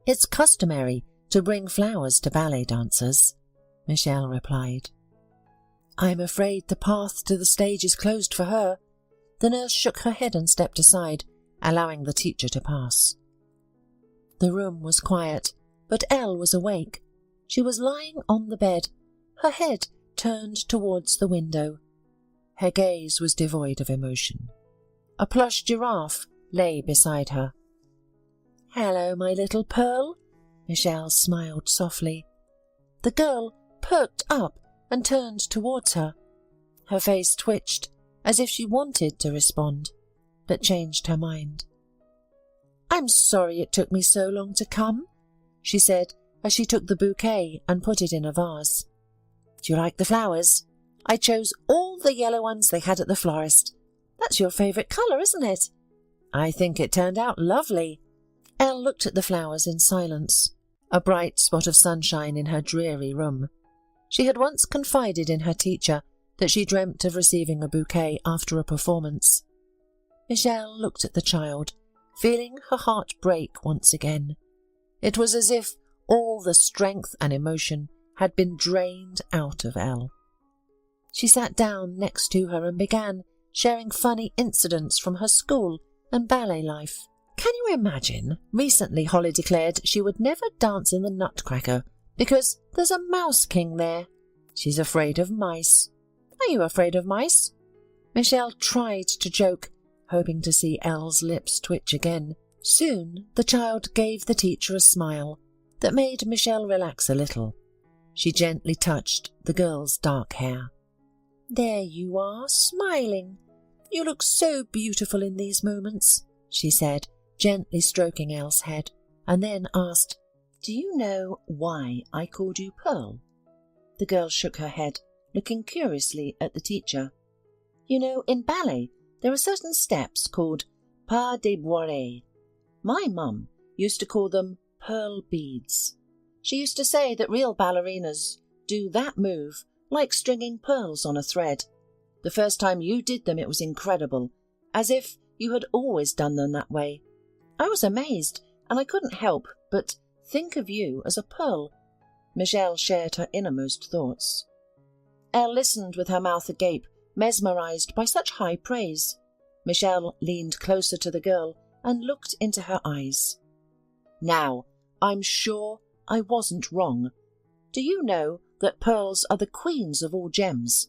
It's customary to bring flowers to ballet dancers," Michelle replied. "I'm afraid the path to the stage is closed for her." The nurse shook her head and stepped aside, allowing the teacher to pass. The room was quiet, but Elle was awake. She was lying on the bed, her head turned towards the window. Her gaze was devoid of emotion. A plush giraffe lay beside her. "Hello, my little pearl," Michelle smiled softly. The girl perked up and turned towards her. Her face twitched, as if she wanted to respond, but changed her mind. "I'm sorry it took me so long to come," she said as she took the bouquet and put it in a vase. "Do you like the flowers? I chose all the yellow ones they had at the florist. That's your favourite colour, isn't it?" "I think it turned out lovely." Elle looked at the flowers in silence, a bright spot of sunshine in her dreary room. She had once confided in her teacher that she dreamt of receiving a bouquet after a performance. Michelle looked at the child, feeling her heart break once again. It was as if all the strength and emotion had been drained out of Elle. She sat down next to her and began sharing funny incidents from her school and ballet life. "Can you imagine? Recently Holly declared she would never dance in the Nutcracker because there's a Mouse King there. She's afraid of mice. Are you afraid of mice?" Michelle tried to joke, hoping to see Elle's lips twitch again. Soon the child gave the teacher a smile that made Michelle relax a little. She gently touched the girl's dark hair. "There you are, smiling. You look so beautiful in these moments," she said, gently stroking Elle's head, and then asked, "Do you know why I called you Pearl?" The girl shook her head, looking curiously at the teacher. "You know, in ballet, there are certain steps called pas de bourrée. My mum used to call them pearl beads. She used to say that real ballerinas do that move like stringing pearls on a thread. The first time you did them it was incredible, as if you had always done them that way. I was amazed, and I couldn't help but think of you as a pearl." Michelle shared her innermost thoughts. Elle listened with her mouth agape, mesmerized by such high praise. Michelle leaned closer to the girl and looked into her eyes. "Now, I'm sure I wasn't wrong. Do you know that pearls are the queens of all gems?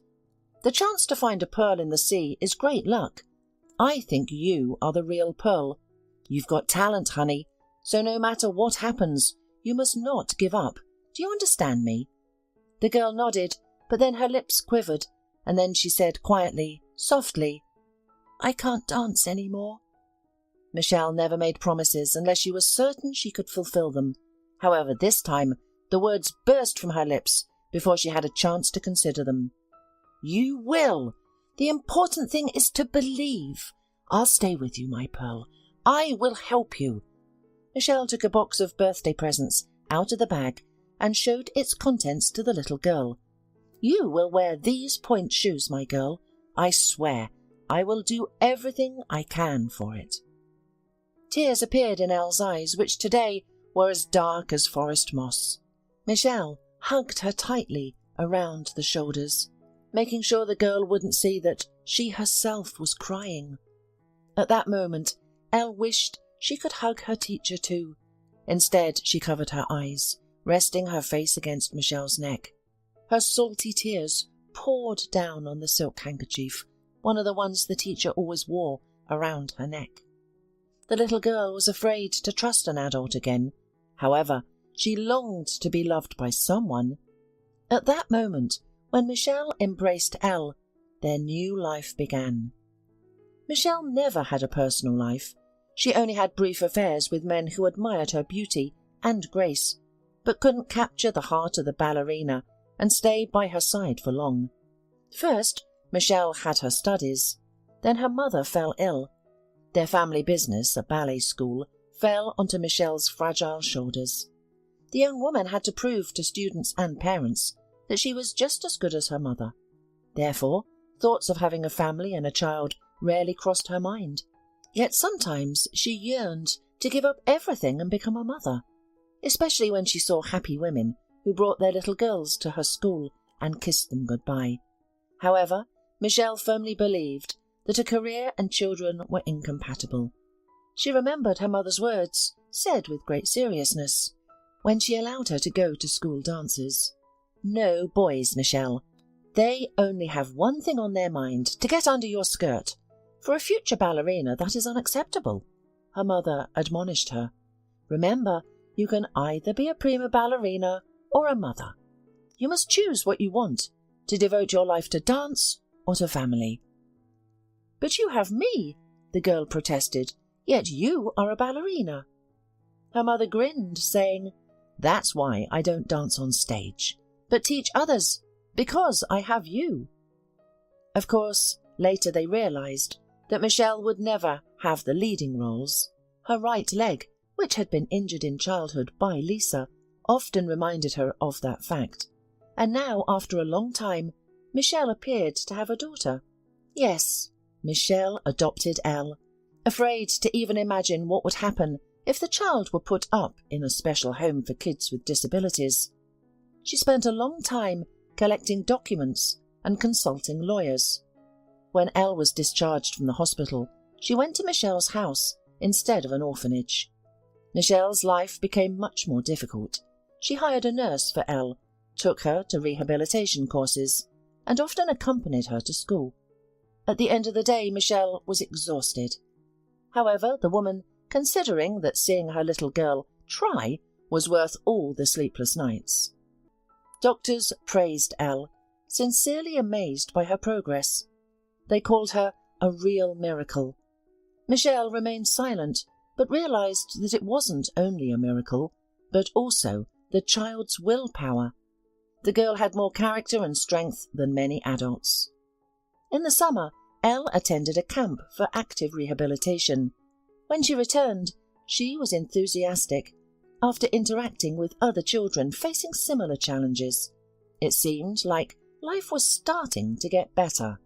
The chance to find a pearl in the sea is great luck. I think you are the real pearl. You've got talent, honey, so no matter what happens, you must not give up. Do you understand me?" The girl nodded, but then her lips quivered, and then she said quietly, softly, "I can't dance any more." Michelle never made promises unless she was certain she could fulfill them. However, this time the words burst from her lips before she had a chance to consider them. "You will. The important thing is to believe. I'll stay with you, my pearl. I will help you." Michelle took a box of birthday presents out of the bag and showed its contents to the little girl. "You will wear these point shoes, my girl. I swear I will do everything I can for it." Tears appeared in Elle's eyes, which today were as dark as forest moss. Michelle hugged her tightly around the shoulders, making sure the girl wouldn't see that she herself was crying. At that moment, Elle wished she could hug her teacher too. Instead, she covered her eyes, resting her face against Michelle's neck. Her salty tears poured down on the silk handkerchief, one of the ones the teacher always wore around her neck. The little girl was afraid to trust an adult again. However, she longed to be loved by someone. At that moment, when Michelle embraced Elle, their new life began. Michelle never had a personal life. She only had brief affairs with men who admired her beauty and grace, but couldn't capture the heart of the ballerina and stay by her side for long. First, Michelle had her studies. Then her mother fell ill. Their family business, a ballet school, fell onto Michelle's fragile shoulders. The young woman had to prove to students and parents that she was just as good as her mother. Therefore, thoughts of having a family and a child rarely crossed her mind. Yet sometimes she yearned to give up everything and become a mother, especially when she saw happy women who brought their little girls to her school and kissed them goodbye. However, Michelle firmly believed that a career and children were incompatible. She remembered her mother's words, said with great seriousness, when she allowed her to go to school dances. "No boys, Michelle. They only have one thing on their mind, to get under your skirt. For a future ballerina, that is unacceptable," her mother admonished her. "Remember, you can either be a prima ballerina or a mother. You must choose what you want, to devote your life to dance or to family." "But you have me," the girl protested, "yet you are a ballerina." Her mother grinned, saying, "That's why I don't dance on stage, but teach others, because I have you." Of course, later they realized that Michelle would never have the leading roles. Her right leg, which had been injured in childhood by Lisa, often reminded her of that fact. And now, after a long time, Michelle appeared to have a daughter. Yes, Michelle adopted Elle, afraid to even imagine what would happen if the child were put up in a special home for kids with disabilities. She spent a long time collecting documents and consulting lawyers. When Elle was discharged from the hospital, she went to Michelle's house instead of an orphanage. Michelle's life became much more difficult. She hired a nurse for Elle, took her to rehabilitation courses, and often accompanied her to school. At the end of the day, Michelle was exhausted. However, the woman, considering that seeing her little girl try was worth all the sleepless nights. Doctors praised Elle, sincerely amazed by her progress. They called her a real miracle. Michelle remained silent, but realised that it wasn't only a miracle, but also the child's willpower. The girl had more character and strength than many adults. In the summer, Elle attended a camp for active rehabilitation. When she returned, she was enthusiastic. After interacting with other children facing similar challenges, it seemed like life was starting to get better.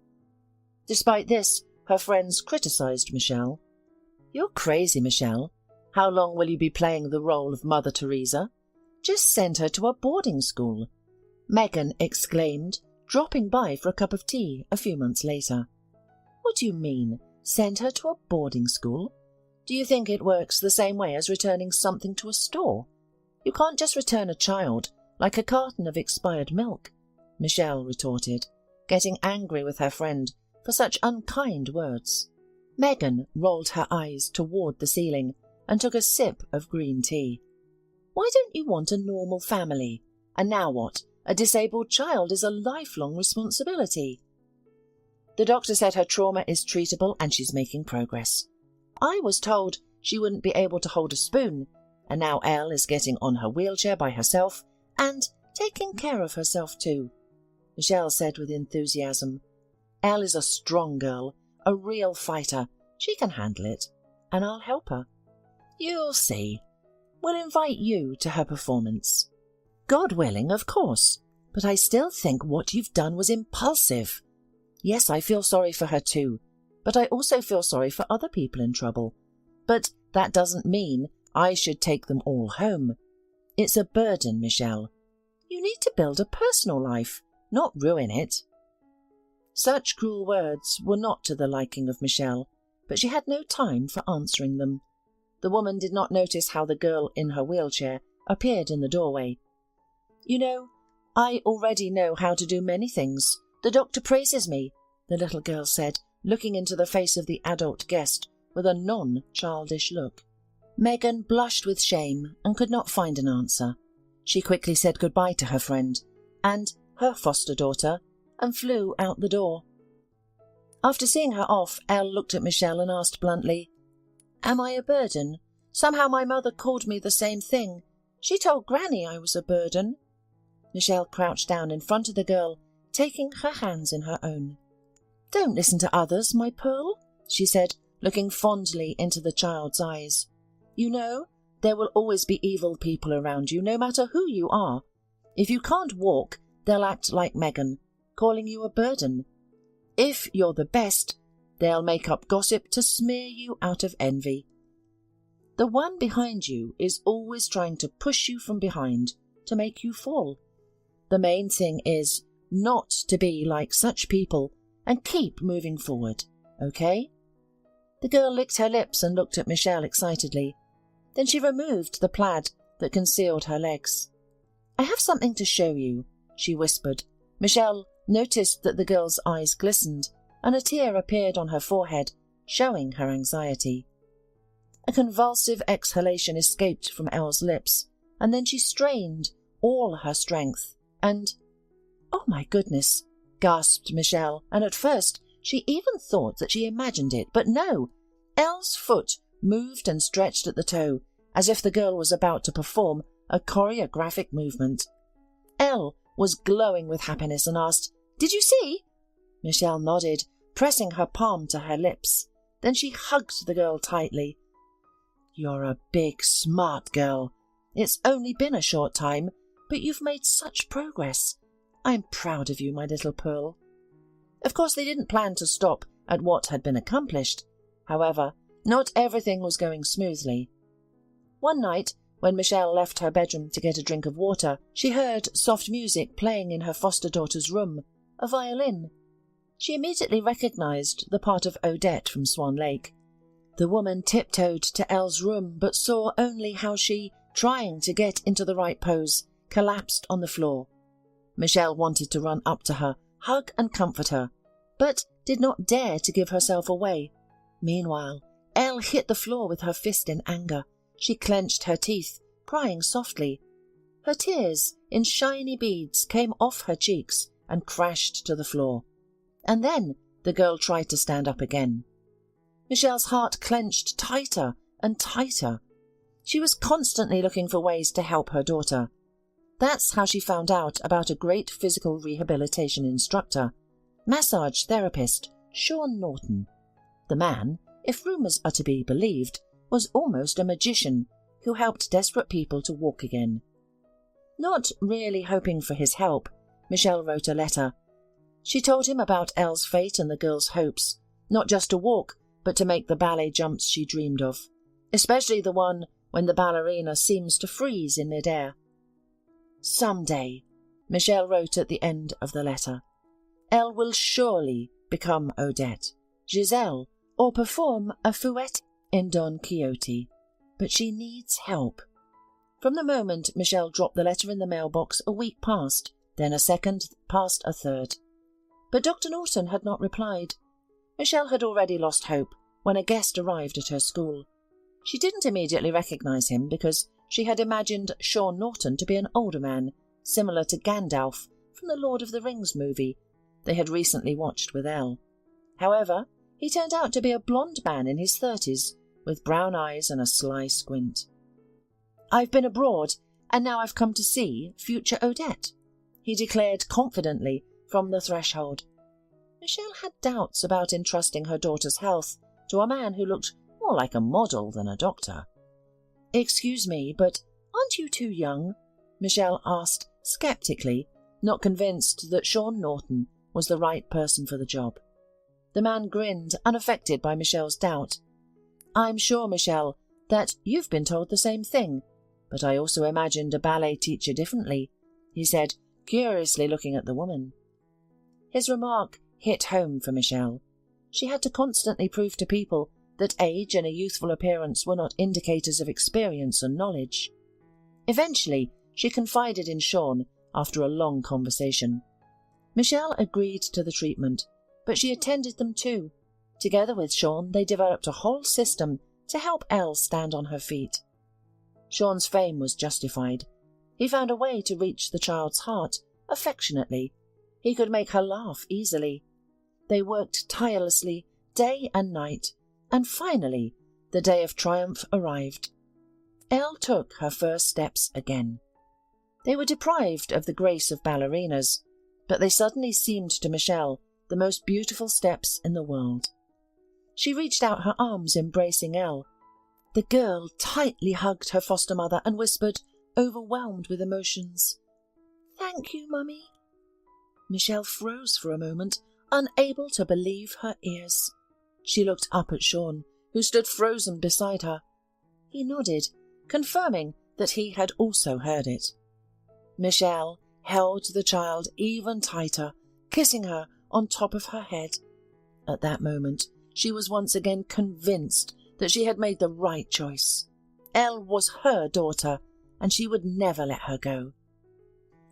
Despite this, her friends criticised Michelle. "You're crazy, Michelle. How long will you be playing the role of Mother Teresa? Just send her to a boarding school," Megan exclaimed, dropping by for a cup of tea a few months later. "What do you mean, send her to a boarding school? Do you think it works the same way as returning something to a store? You can't just return a child like a carton of expired milk," Michelle retorted, getting angry with her friend for such unkind words. Megan rolled her eyes toward the ceiling and took a sip of green tea. "Why don't you want a normal family? And now what? A disabled child is a lifelong responsibility." "The doctor said her trauma is treatable and she's making progress. I was told she wouldn't be able to hold a spoon, and now Elle is getting on her wheelchair by herself and taking care of herself too," Michelle said with enthusiasm. "Elle is a strong girl, a real fighter. She can handle it, and I'll help her. You'll see. We'll invite you to her performance." "God willing, of course, but I still think what you've done was impulsive. Yes, I feel sorry for her too, but I also feel sorry for other people in trouble. But that doesn't mean I should take them all home. It's a burden, Michelle. You need to build a personal life, not ruin it." Such cruel words were not to the liking of Michelle, but she had no time for answering them. The woman did not notice how the girl in her wheelchair appeared in the doorway. "You know, I already know how to do many things. The doctor praises me," the little girl said, looking into the face of the adult guest with a non-childish look. Megan blushed with shame and could not find an answer. She quickly said goodbye to her friend and her foster daughter and flew out the door. After seeing her off, Elle looked at Michelle and asked bluntly, "Am I a burden? Somehow my mother called me the same thing. She told Granny I was a burden." Michelle crouched down in front of the girl, taking her hands in her own. "Don't listen to others, my pearl," she said, looking fondly into the child's eyes. "You know, there will always be evil people around you, no matter who you are. If you can't walk, they'll act like Megan, calling you a burden. If you're the best, they'll make up gossip to smear you out of envy. The one behind you is always trying to push you from behind, to make you fall. The main thing is not to be like such people and keep moving forward, okay?" The girl licked her lips and looked at Michelle excitedly. Then she removed the plaid that concealed her legs. "I have something to show you," she whispered. Michelle noticed that the girl's eyes glistened and a tear appeared on her forehead, showing her anxiety. A convulsive exhalation escaped from Elle's lips, and then she strained all her strength and— "Oh my goodness," gasped Michelle, and at first she even thought that she imagined it, but no. Elle's foot moved and stretched at the toe, as if the girl was about to perform a choreographic movement. Elle was glowing with happiness and asked, "Did you see?" Michelle nodded, pressing her palm to her lips. Then she hugged the girl tightly. "You're a big, smart girl. It's only been a short time, but you've made such progress. I'm proud of you, my little pearl." Of course, they didn't plan to stop at what had been accomplished. However, not everything was going smoothly. One night, when Michelle left her bedroom to get a drink of water, she heard soft music playing in her foster daughter's room, a violin. She immediately recognized the part of Odette from Swan Lake. The woman tiptoed to Elle's room, but saw only how she, trying to get into the right pose, collapsed on the floor. Michelle wanted to run up to her, hug and comfort her, but did not dare to give herself away. Meanwhile, Elle hit the floor with her fist in anger. She clenched her teeth, crying softly. Her tears, in shiny beads, came off her cheeks and crashed to the floor. And then the girl tried to stand up again. Michelle's heart clenched tighter and tighter. She was constantly looking for ways to help her daughter. That's how she found out about a great physical rehabilitation instructor, massage therapist Sean Norton. The man, if rumours are to be believed, was almost a magician who helped desperate people to walk again. Not really hoping for his help, Michelle wrote a letter. She told him about Elle's fate and the girl's hopes, not just to walk, but to make the ballet jumps she dreamed of, especially the one when the ballerina seems to freeze in midair. Someday, Michelle wrote at the end of the letter, Elle will surely become Odette, Giselle, or perform a fouette in Don Quixote, but she needs help. From the moment Michelle dropped the letter in the mailbox, a week passed, then a second, past a third. But Dr. Norton had not replied. Michelle had already lost hope when a guest arrived at her school. She didn't immediately recognize him because she had imagined Sean Norton to be an older man, similar to Gandalf from the Lord of the Rings movie they had recently watched with Elle. However, he turned out to be a blonde man in his 30s, with brown eyes and a sly squint. "I've been abroad, and now I've come to see future Odette," he declared confidently from the threshold. Michelle had doubts about entrusting her daughter's health to a man who looked more like a model than a doctor. "Excuse me, but aren't you too young?" Michelle asked sceptically, not convinced that Sean Norton was the right person for the job. The man grinned, unaffected by Michelle's doubt. "I'm sure, Michelle, that you've been told the same thing, but I also imagined a ballet teacher differently," he said, curiously looking at the woman. His remark hit home for Michelle. She had to constantly prove to people that age and a youthful appearance were not indicators of experience and knowledge. Eventually, she confided in Sean after a long conversation. Michelle agreed to the treatment, but she attended them too. Together with Sean, they developed a whole system to help Elle stand on her feet. Sean's fame was justified. He found a way to reach the child's heart affectionately. He could make her laugh easily. They worked tirelessly, day and night, and finally, the day of triumph arrived. Elle took her first steps again. They were deprived of the grace of ballerinas, but they suddenly seemed to Michelle the most beautiful steps in the world. She reached out her arms, embracing Elle. The girl tightly hugged her foster mother and whispered, overwhelmed with emotions, "Thank you, Mummy." Michelle froze for a moment, unable to believe her ears. She looked up at Sean, who stood frozen beside her. He nodded, confirming that he had also heard it. Michelle held the child even tighter, kissing her on top of her head. At that moment, she was once again convinced that she had made the right choice. Elle was her daughter, and she would never let her go.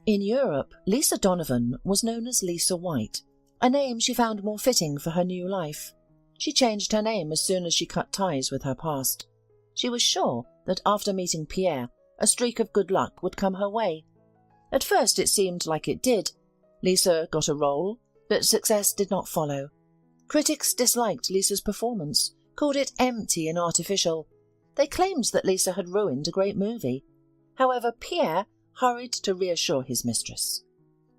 In Europe, Lisa Donovan was known as Lisa White, a name she found more fitting for her new life. She changed her name as soon as she cut ties with her past. She was sure that after meeting Pierre, a streak of good luck would come her way. At first it seemed like it did. Lisa got a role, but success did not follow. Critics disliked Lisa's performance, called it empty and artificial. They claimed that Lisa had ruined a great movie. However, Pierre hurried to reassure his mistress.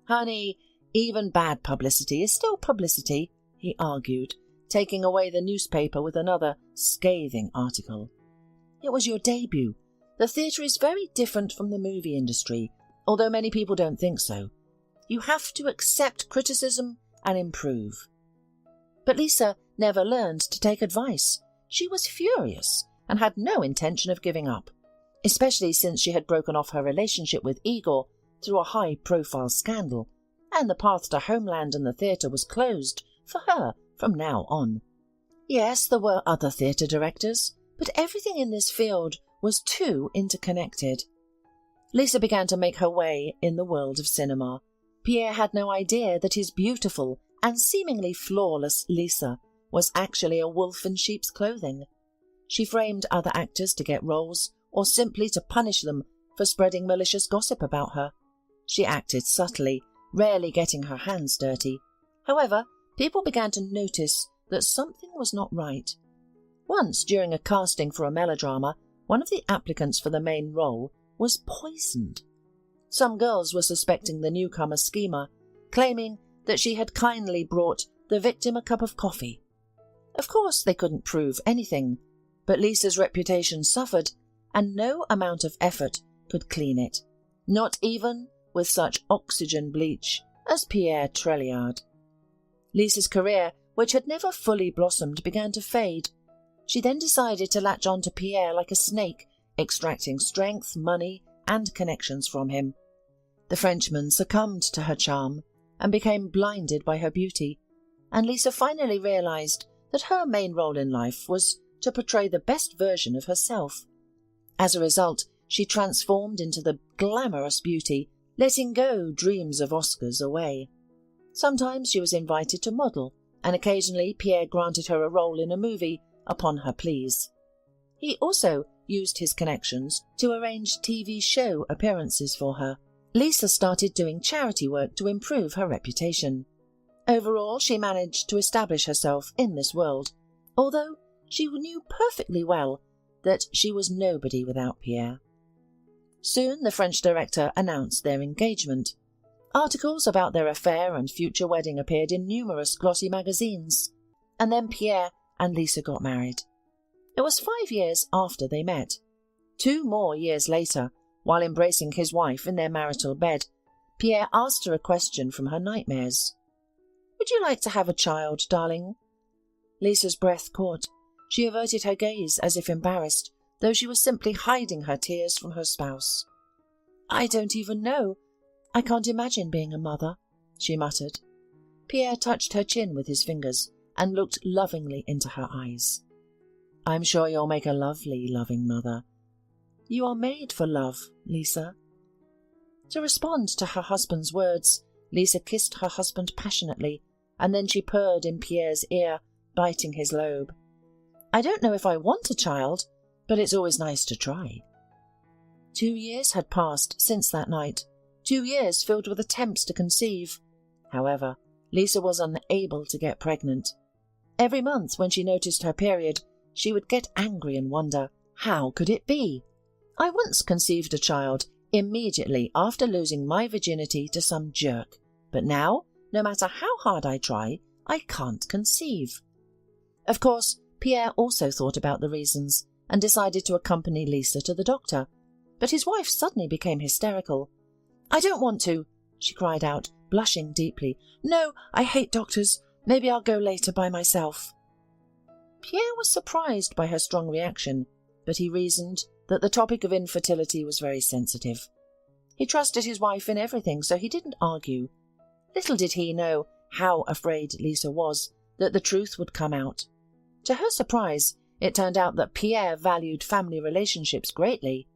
"Honey, even bad publicity is still publicity," he argued, taking away the newspaper with another scathing article. "It was your debut. The theatre is very different from the movie industry, although many people don't think so. You have to accept criticism and improve." But Lisa never learned to take advice. She was furious and had no intention of giving up, especially since she had broken off her relationship with Igor through a high-profile scandal, and the path to homeland and the theatre was closed for her from now on. Yes, there were other theatre directors, but everything in this field was too interconnected. Lisa began to make her way in the world of cinema. Pierre had no idea that his beautiful and seemingly flawless Lisa was actually a wolf in sheep's clothing. She framed other actors to get roles, or simply to punish them for spreading malicious gossip about her. She acted subtly, rarely getting her hands dirty. However, people began to notice that something was not right. Once, during a casting for a melodrama, one of the applicants for the main role was poisoned. Some girls were suspecting the newcomer schemer, claiming that she had kindly brought the victim a cup of coffee. Of course, they couldn't prove anything, but Lisa's reputation suffered, and no amount of effort could clean it, not even with such oxygen bleach as Pierre Tréliard. Lisa's career, which had never fully blossomed, began to fade. She then decided to latch on to Pierre like a snake, extracting strength, money, and connections from him. The Frenchman succumbed to her charm and became blinded by her beauty, and Lisa finally realized that her main role in life was to portray the best version of herself. As a result, she transformed into the glamorous beauty, letting go dreams of Oscars away. Sometimes she was invited to model, and occasionally Pierre granted her a role in a movie upon her pleas. He also used his connections to arrange TV show appearances for her. Lisa started doing charity work to improve her reputation. Overall, she managed to establish herself in this world, although she knew perfectly well that she was nobody without Pierre. Soon the French director announced their engagement. Articles about their affair and future wedding appeared in numerous glossy magazines, and then Pierre and Lisa got married. It was 5 years after they met. 2 more years later, while embracing his wife in their marital bed, Pierre asked her a question from her nightmares. "Would you like to have a child, darling?" Lisa's breath caught. She averted her gaze as if embarrassed, though she was simply hiding her tears from her spouse. "I don't even know. I can't imagine being a mother," she muttered. Pierre touched her chin with his fingers and looked lovingly into her eyes. "I'm sure you'll make a lovely, loving mother. You are made for love, Lisa." To respond to her husband's words, Lisa kissed her husband passionately, and then she purred in Pierre's ear, biting his lobe. "I don't know if I want a child, but it's always nice to try." 2 years had passed since that night, 2 years filled with attempts to conceive. However, Lisa was unable to get pregnant. Every month when she noticed her period, she would get angry and wonder, how could it be? I once conceived a child immediately after losing my virginity to some jerk, but now, no matter how hard I try, I can't conceive. Of course, Pierre also thought about the reasons and decided to accompany Lisa to the doctor, but his wife suddenly became hysterical. "I don't want to," she cried out, blushing deeply. "No, I hate doctors. Maybe I'll go later by myself." Pierre was surprised by her strong reaction, but he reasoned that the topic of infertility was very sensitive. He trusted his wife in everything, so he didn't argue. Little did he know how afraid Lisa was that the truth would come out. To her surprise, it turned out that Pierre valued family relationships greatly.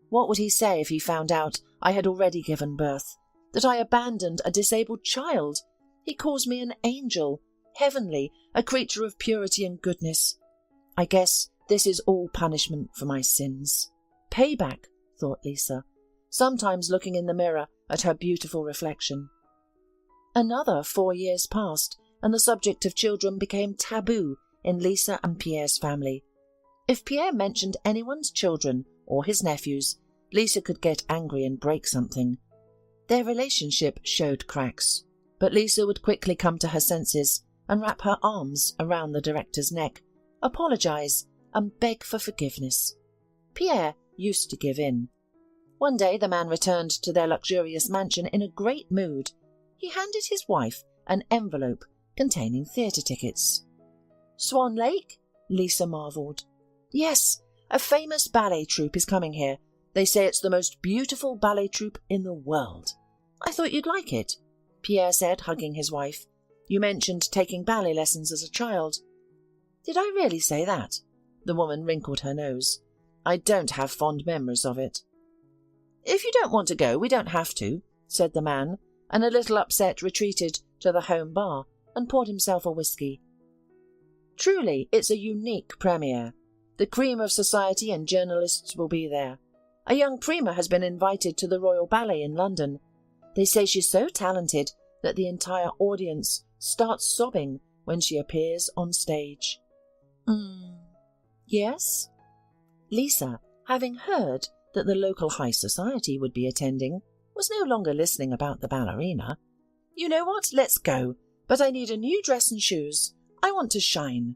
What would he say if he found out I had already given birth, that I abandoned a disabled child? He calls me an angel, heavenly, a creature of purity and goodness. I guess this is all punishment for my sins. Payback, thought Lisa, sometimes looking in the mirror at her beautiful reflection. Another 4 years passed, and the subject of children became taboo in Lisa and Pierre's family. If Pierre mentioned anyone's children or his nephews, Lisa could get angry and break something. Their relationship showed cracks, but Lisa would quickly come to her senses and wrap her arms around the director's neck, apologize, and beg for forgiveness. Pierre used to give in. One day the man returned to their luxurious mansion in a great mood. He handed his wife an envelope containing theatre tickets. "Swan Lake?" Lisa marvelled. "Yes, a famous ballet troupe is coming here. They say it's the most beautiful ballet troupe in the world. I thought you'd like it," Pierre said, hugging his wife. "You mentioned taking ballet lessons as a child." "Did I really say that?" The woman wrinkled her nose. "I don't have fond memories of it." "If you don't want to go, we don't have to," said the man, and a little upset retreated to the home bar and poured himself a whiskey. Truly, it's a unique premiere. The cream of society and journalists will be there. A young prima has been invited to the Royal Ballet in London. They say she's so talented that the entire audience starts sobbing when she appears on stage. Yes? Lisa, having heard that the local high society would be attending, was no longer listening about the ballerina. You know what? Let's go. But I need a new dress and shoes. I want to shine.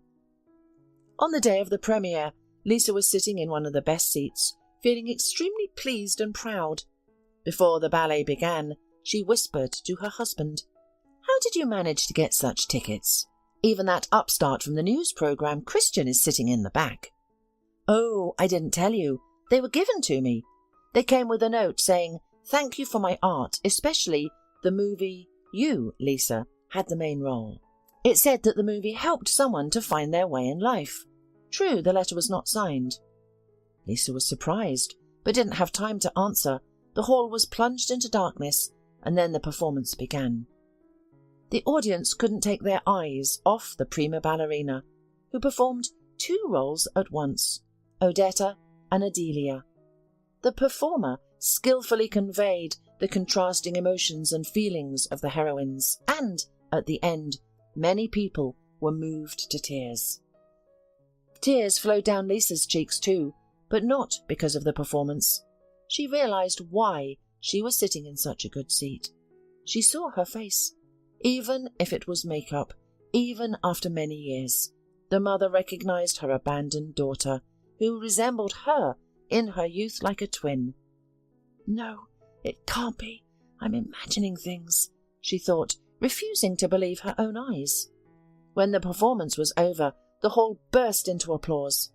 On the day of the premiere, Lisa was sitting in one of the best seats, feeling extremely pleased and proud. Before the ballet began, she whispered to her husband, "How did you manage to get such tickets? Even that upstart from the news programme, Christian, is sitting in the back." "Oh, I didn't tell you. They were given to me. They came with a note saying, 'Thank you for my art, especially the movie you, Lisa, had the main role.' It said that the movie helped someone to find their way in life. True, the letter was not signed." Lisa was surprised, but didn't have time to answer. The hall was plunged into darkness, and then the performance began. The audience couldn't take their eyes off the prima ballerina, who performed 2 roles at once, Odetta and Adelia. The performer skillfully conveyed the contrasting emotions and feelings of the heroines, and, at the end, many people were moved to tears. Tears flowed down Lisa's cheeks too, but not because of the performance. She realized why she was sitting in such a good seat. She saw her face. Even if it was makeup, even after many years, the mother recognized her abandoned daughter, who resembled her in her youth like a twin. "No, it can't be. I'm imagining things," she thought, refusing to believe her own eyes. When the performance was over, the hall burst into applause.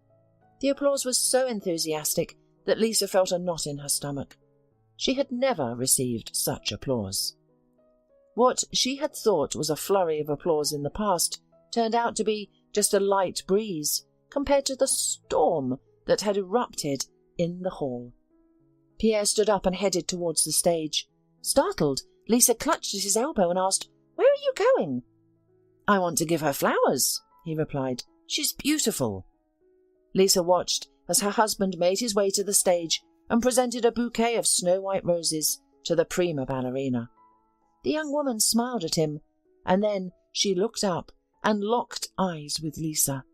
The applause was so enthusiastic that Lisa felt a knot in her stomach. She had never received such applause. What she had thought was a flurry of applause in the past turned out to be just a light breeze compared to the storm that had erupted in the hall. Pierre stood up and headed towards the stage. Startled, Lisa clutched at his elbow and asked, "Where are you going?" "I want to give her flowers," he replied. "She's beautiful." Lisa watched as her husband made his way to the stage and presented a bouquet of snow-white roses to the prima ballerina. The young woman smiled at him, and then she looked up and locked eyes with Lisa.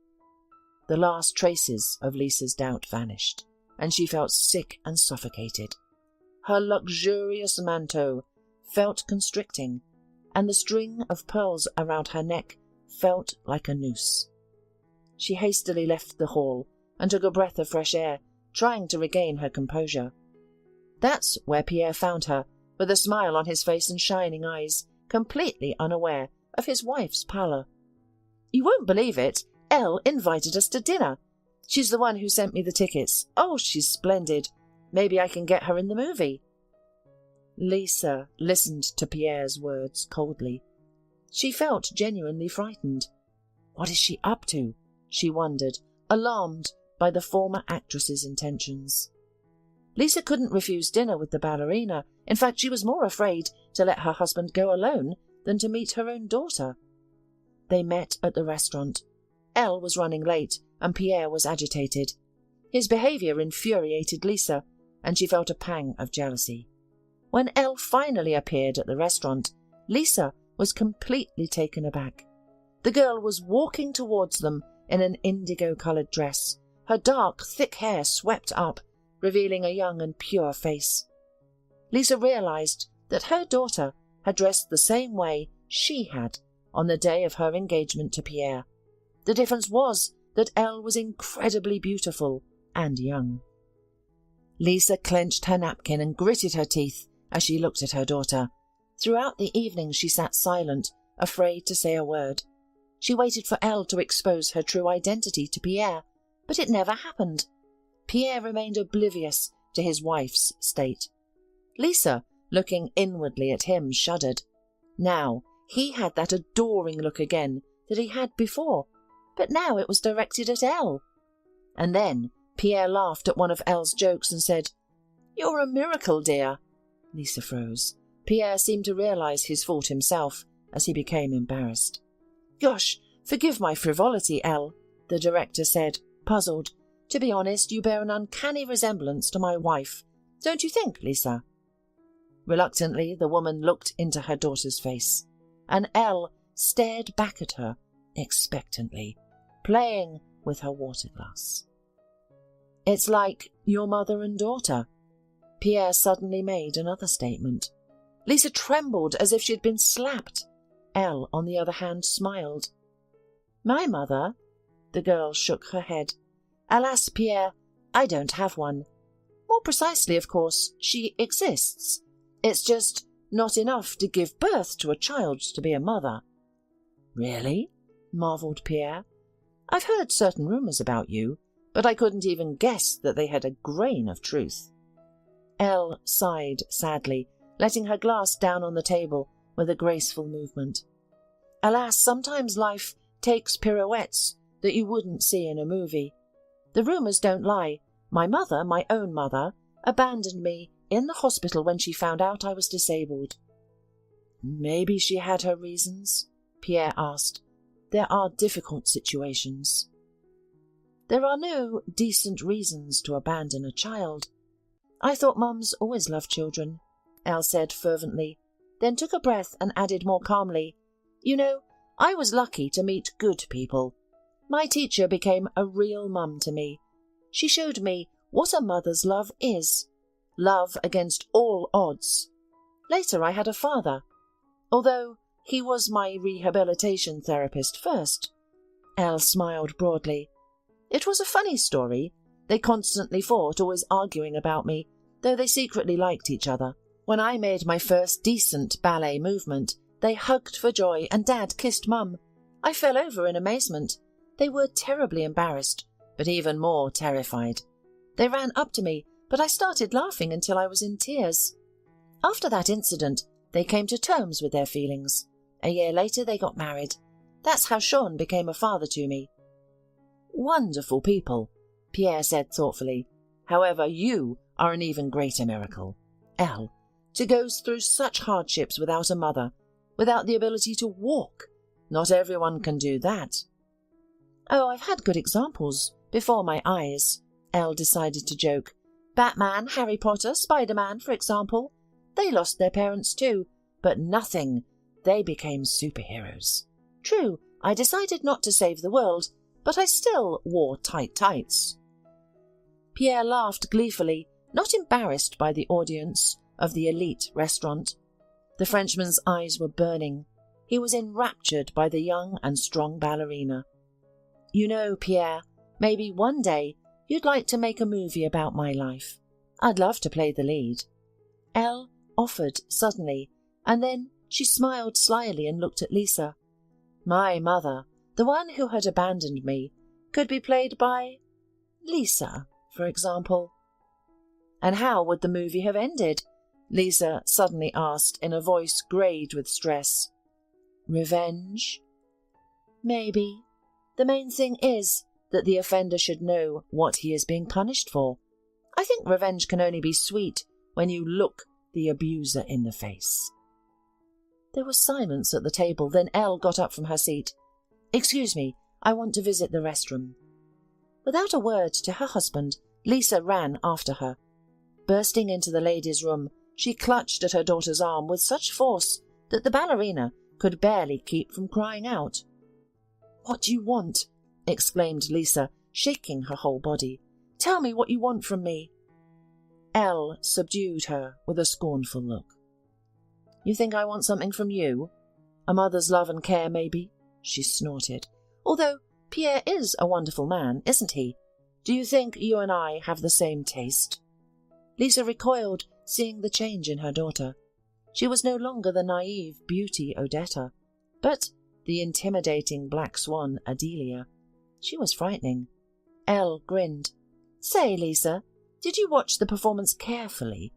The last traces of Lisa's doubt vanished, and she felt sick and suffocated. Her luxurious manteau felt constricting, and the string of pearls around her neck felt like a noose. She hastily left the hall and took a breath of fresh air, trying to regain her composure. That's where Pierre found her, with a smile on his face and shining eyes, completely unaware of his wife's pallor. "You won't believe it. Elle invited us to dinner. She's the one who sent me the tickets. Oh, she's splendid. Maybe I can get her in the movie." Lisa listened to Pierre's words coldly. She felt genuinely frightened. What is she up to? She wondered, alarmed by the former actress's intentions. Lisa couldn't refuse dinner with the ballerina. In fact, she was more afraid to let her husband go alone than to meet her own daughter. They met at the restaurant. Elle was running late, and Pierre was agitated. His behaviour infuriated Lisa, and she felt a pang of jealousy. When Elle finally appeared at the restaurant, Lisa was completely taken aback. The girl was walking towards them in an indigo-coloured dress, her dark, thick hair swept up, revealing a young and pure face. Lisa realized that her daughter had dressed the same way she had on the day of her engagement to Pierre. The difference was that Elle was incredibly beautiful and young. Lisa clenched her napkin and gritted her teeth as she looked at her daughter. Throughout the evening she sat silent, afraid to say a word. She waited for Elle to expose her true identity to Pierre, but it never happened. Pierre remained oblivious to his wife's state. Lisa, looking inwardly at him, shuddered. Now he had that adoring look again that he had before, but now it was directed at Elle. And then Pierre laughed at one of Elle's jokes and said, "You're a miracle, dear." Lisa froze. Pierre seemed to realize his fault himself as he became embarrassed. "Gosh, forgive my frivolity, Elle," the director said, puzzled. "To be honest, you bear an uncanny resemblance to my wife. Don't you think, Lisa?" Reluctantly, the woman looked into her daughter's face, and Elle stared back at her expectantly, playing with her water glass. "It's like your mother and daughter." Pierre suddenly made another statement. Lisa trembled as if she had been slapped. Elle, on the other hand, smiled. "My mother?" The girl shook her head. "Alas, Pierre, I don't have one. More precisely, of course, she exists. It's just not enough to give birth to a child to be a mother." "Really?" marvelled Pierre. "I've heard certain rumours about you, but I couldn't even guess that they had a grain of truth." Elle sighed sadly, letting her glass down on the table with a graceful movement. "Alas, sometimes life takes pirouettes that you wouldn't see in a movie. The rumours don't lie. My mother, my own mother, abandoned me in the hospital when she found out I was disabled." "Maybe she had her reasons?" Pierre asked. "There are difficult situations." "There are no decent reasons to abandon a child. I thought mums always loved children," Elle said fervently, then took a breath and added more calmly, "You know, I was lucky to meet good people. My teacher became a real mum to me. She showed me what a mother's love is. Love against all odds. Later I had a father, although he was my rehabilitation therapist first." Elle smiled broadly. "It was a funny story. They constantly fought, always arguing about me, though they secretly liked each other. When I made my first decent ballet movement, they hugged for joy and Dad kissed Mum. I fell over in amazement. They were terribly embarrassed, but even more terrified. They ran up to me, but I started laughing until I was in tears. After that incident, they came to terms with their feelings. A year later they got married. That's how Sean became a father to me." "Wonderful people," Pierre said thoughtfully. "However, you are an even greater miracle. Elle, to go through such hardships without a mother, without the ability to walk. Not everyone can do that." "Oh, I've had good examples before my eyes," Elle decided to joke. "Batman, Harry Potter, Spider-Man, for example. They lost their parents too, but nothing. They became superheroes. True, I decided not to save the world, but I still wore tight tights." Pierre laughed gleefully, not embarrassed by the audience of the elite restaurant. The Frenchman's eyes were burning. He was enraptured by the young and strong ballerina. "You know, Pierre, maybe one day you'd like to make a movie about my life. I'd love to play the lead." Elle offered suddenly, and then she smiled slyly and looked at Lisa. My mother, the one who had abandoned me, could be played by Lisa, for example. "And how would the movie have ended?" Lisa suddenly asked in a voice greyed with stress. "Revenge?" "Maybe. The main thing is that the offender should know what he is being punished for. I think revenge can only be sweet when you look the abuser in the face." There was silence at the table, then Elle got up from her seat. "Excuse me, I want to visit the restroom." Without a word to her husband, Lisa ran after her. Bursting into the ladies' room, she clutched at her daughter's arm with such force that the ballerina could barely keep from crying out. "What do you want?" exclaimed Lisa, shaking her whole body. "Tell me what you want from me." Elle subdued her with a scornful look. "You think I want something from you? A mother's love and care, maybe?" she snorted. "Although Pierre is a wonderful man, isn't he? Do you think you and I have the same taste?" Lisa recoiled, seeing the change in her daughter. She was no longer the naive beauty Odetta, but the intimidating black swan Adelia. She was frightening. Elle grinned. "Say, Lisa, did you watch the performance carefully?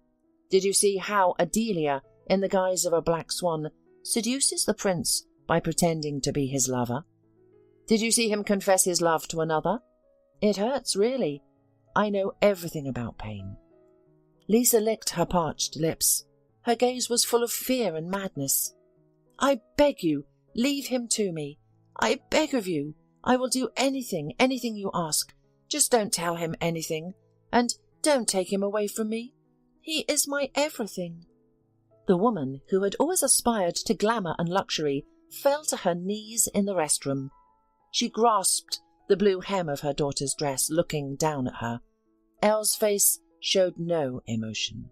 Did you see how Adelia, in the guise of a black swan, seduces the prince by pretending to be his lover? Did you see him confess his love to another? It hurts, really. I know everything about pain." Lisa licked her parched lips. Her gaze was full of fear and madness. "I beg you, leave him to me. I beg of you. I will do anything you ask. Just don't tell him anything, and don't take him away from me. He is my everything." The woman, who had always aspired to glamour and luxury, fell to her knees in the restroom. She grasped the blue hem of her daughter's dress, looking down at her. Elle's face showed no emotion.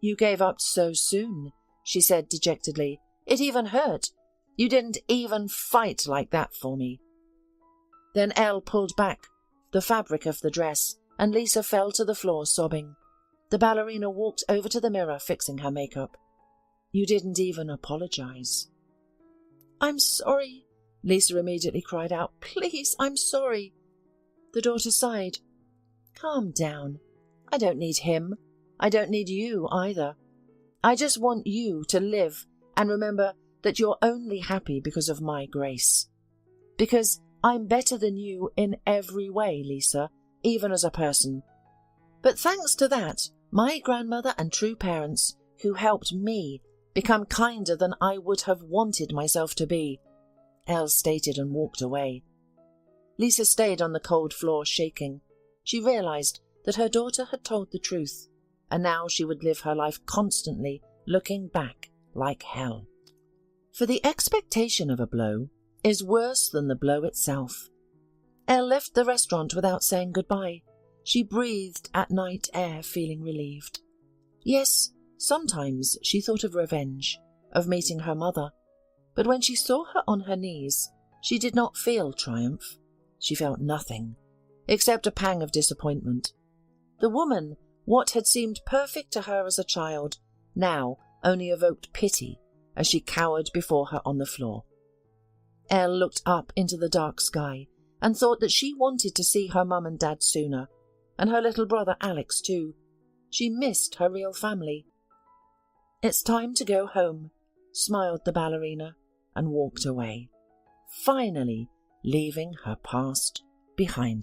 "You gave up so soon," she said dejectedly. "It even hurt. You didn't even fight like that for me." Then Elle pulled back the fabric of the dress, and Lisa fell to the floor sobbing. The ballerina walked over to the mirror, fixing her makeup. "You didn't even apologize." "I'm sorry," Lisa immediately cried out. "Please, I'm sorry." The daughter sighed. "Calm down. I don't need him. I don't need you either. I just want you to live and remember that you're only happy because of my grace. Because I'm better than you in every way, Lisa, even as a person. But thanks to that, my grandmother and true parents, who helped me become kinder than I would have wanted myself to be," Elle stated, and walked away. Lisa stayed on the cold floor, shaking. She realized that her daughter had told the truth, and now she would live her life constantly looking back like hell. For the expectation of a blow is worse than the blow itself. Elle left the restaurant without saying goodbye. She breathed at night air, feeling relieved. Yes, sometimes she thought of revenge, of meeting her mother, but when she saw her on her knees, she did not feel triumph. She felt nothing, except a pang of disappointment. The woman, what had seemed perfect to her as a child, now only evoked pity as she cowered before her on the floor. Elle looked up into the dark sky and thought that she wanted to see her mum and dad sooner, and her little brother Alex too. She missed her real family. "It's time to go home," smiled the ballerina, and walked away, finally leaving her past behind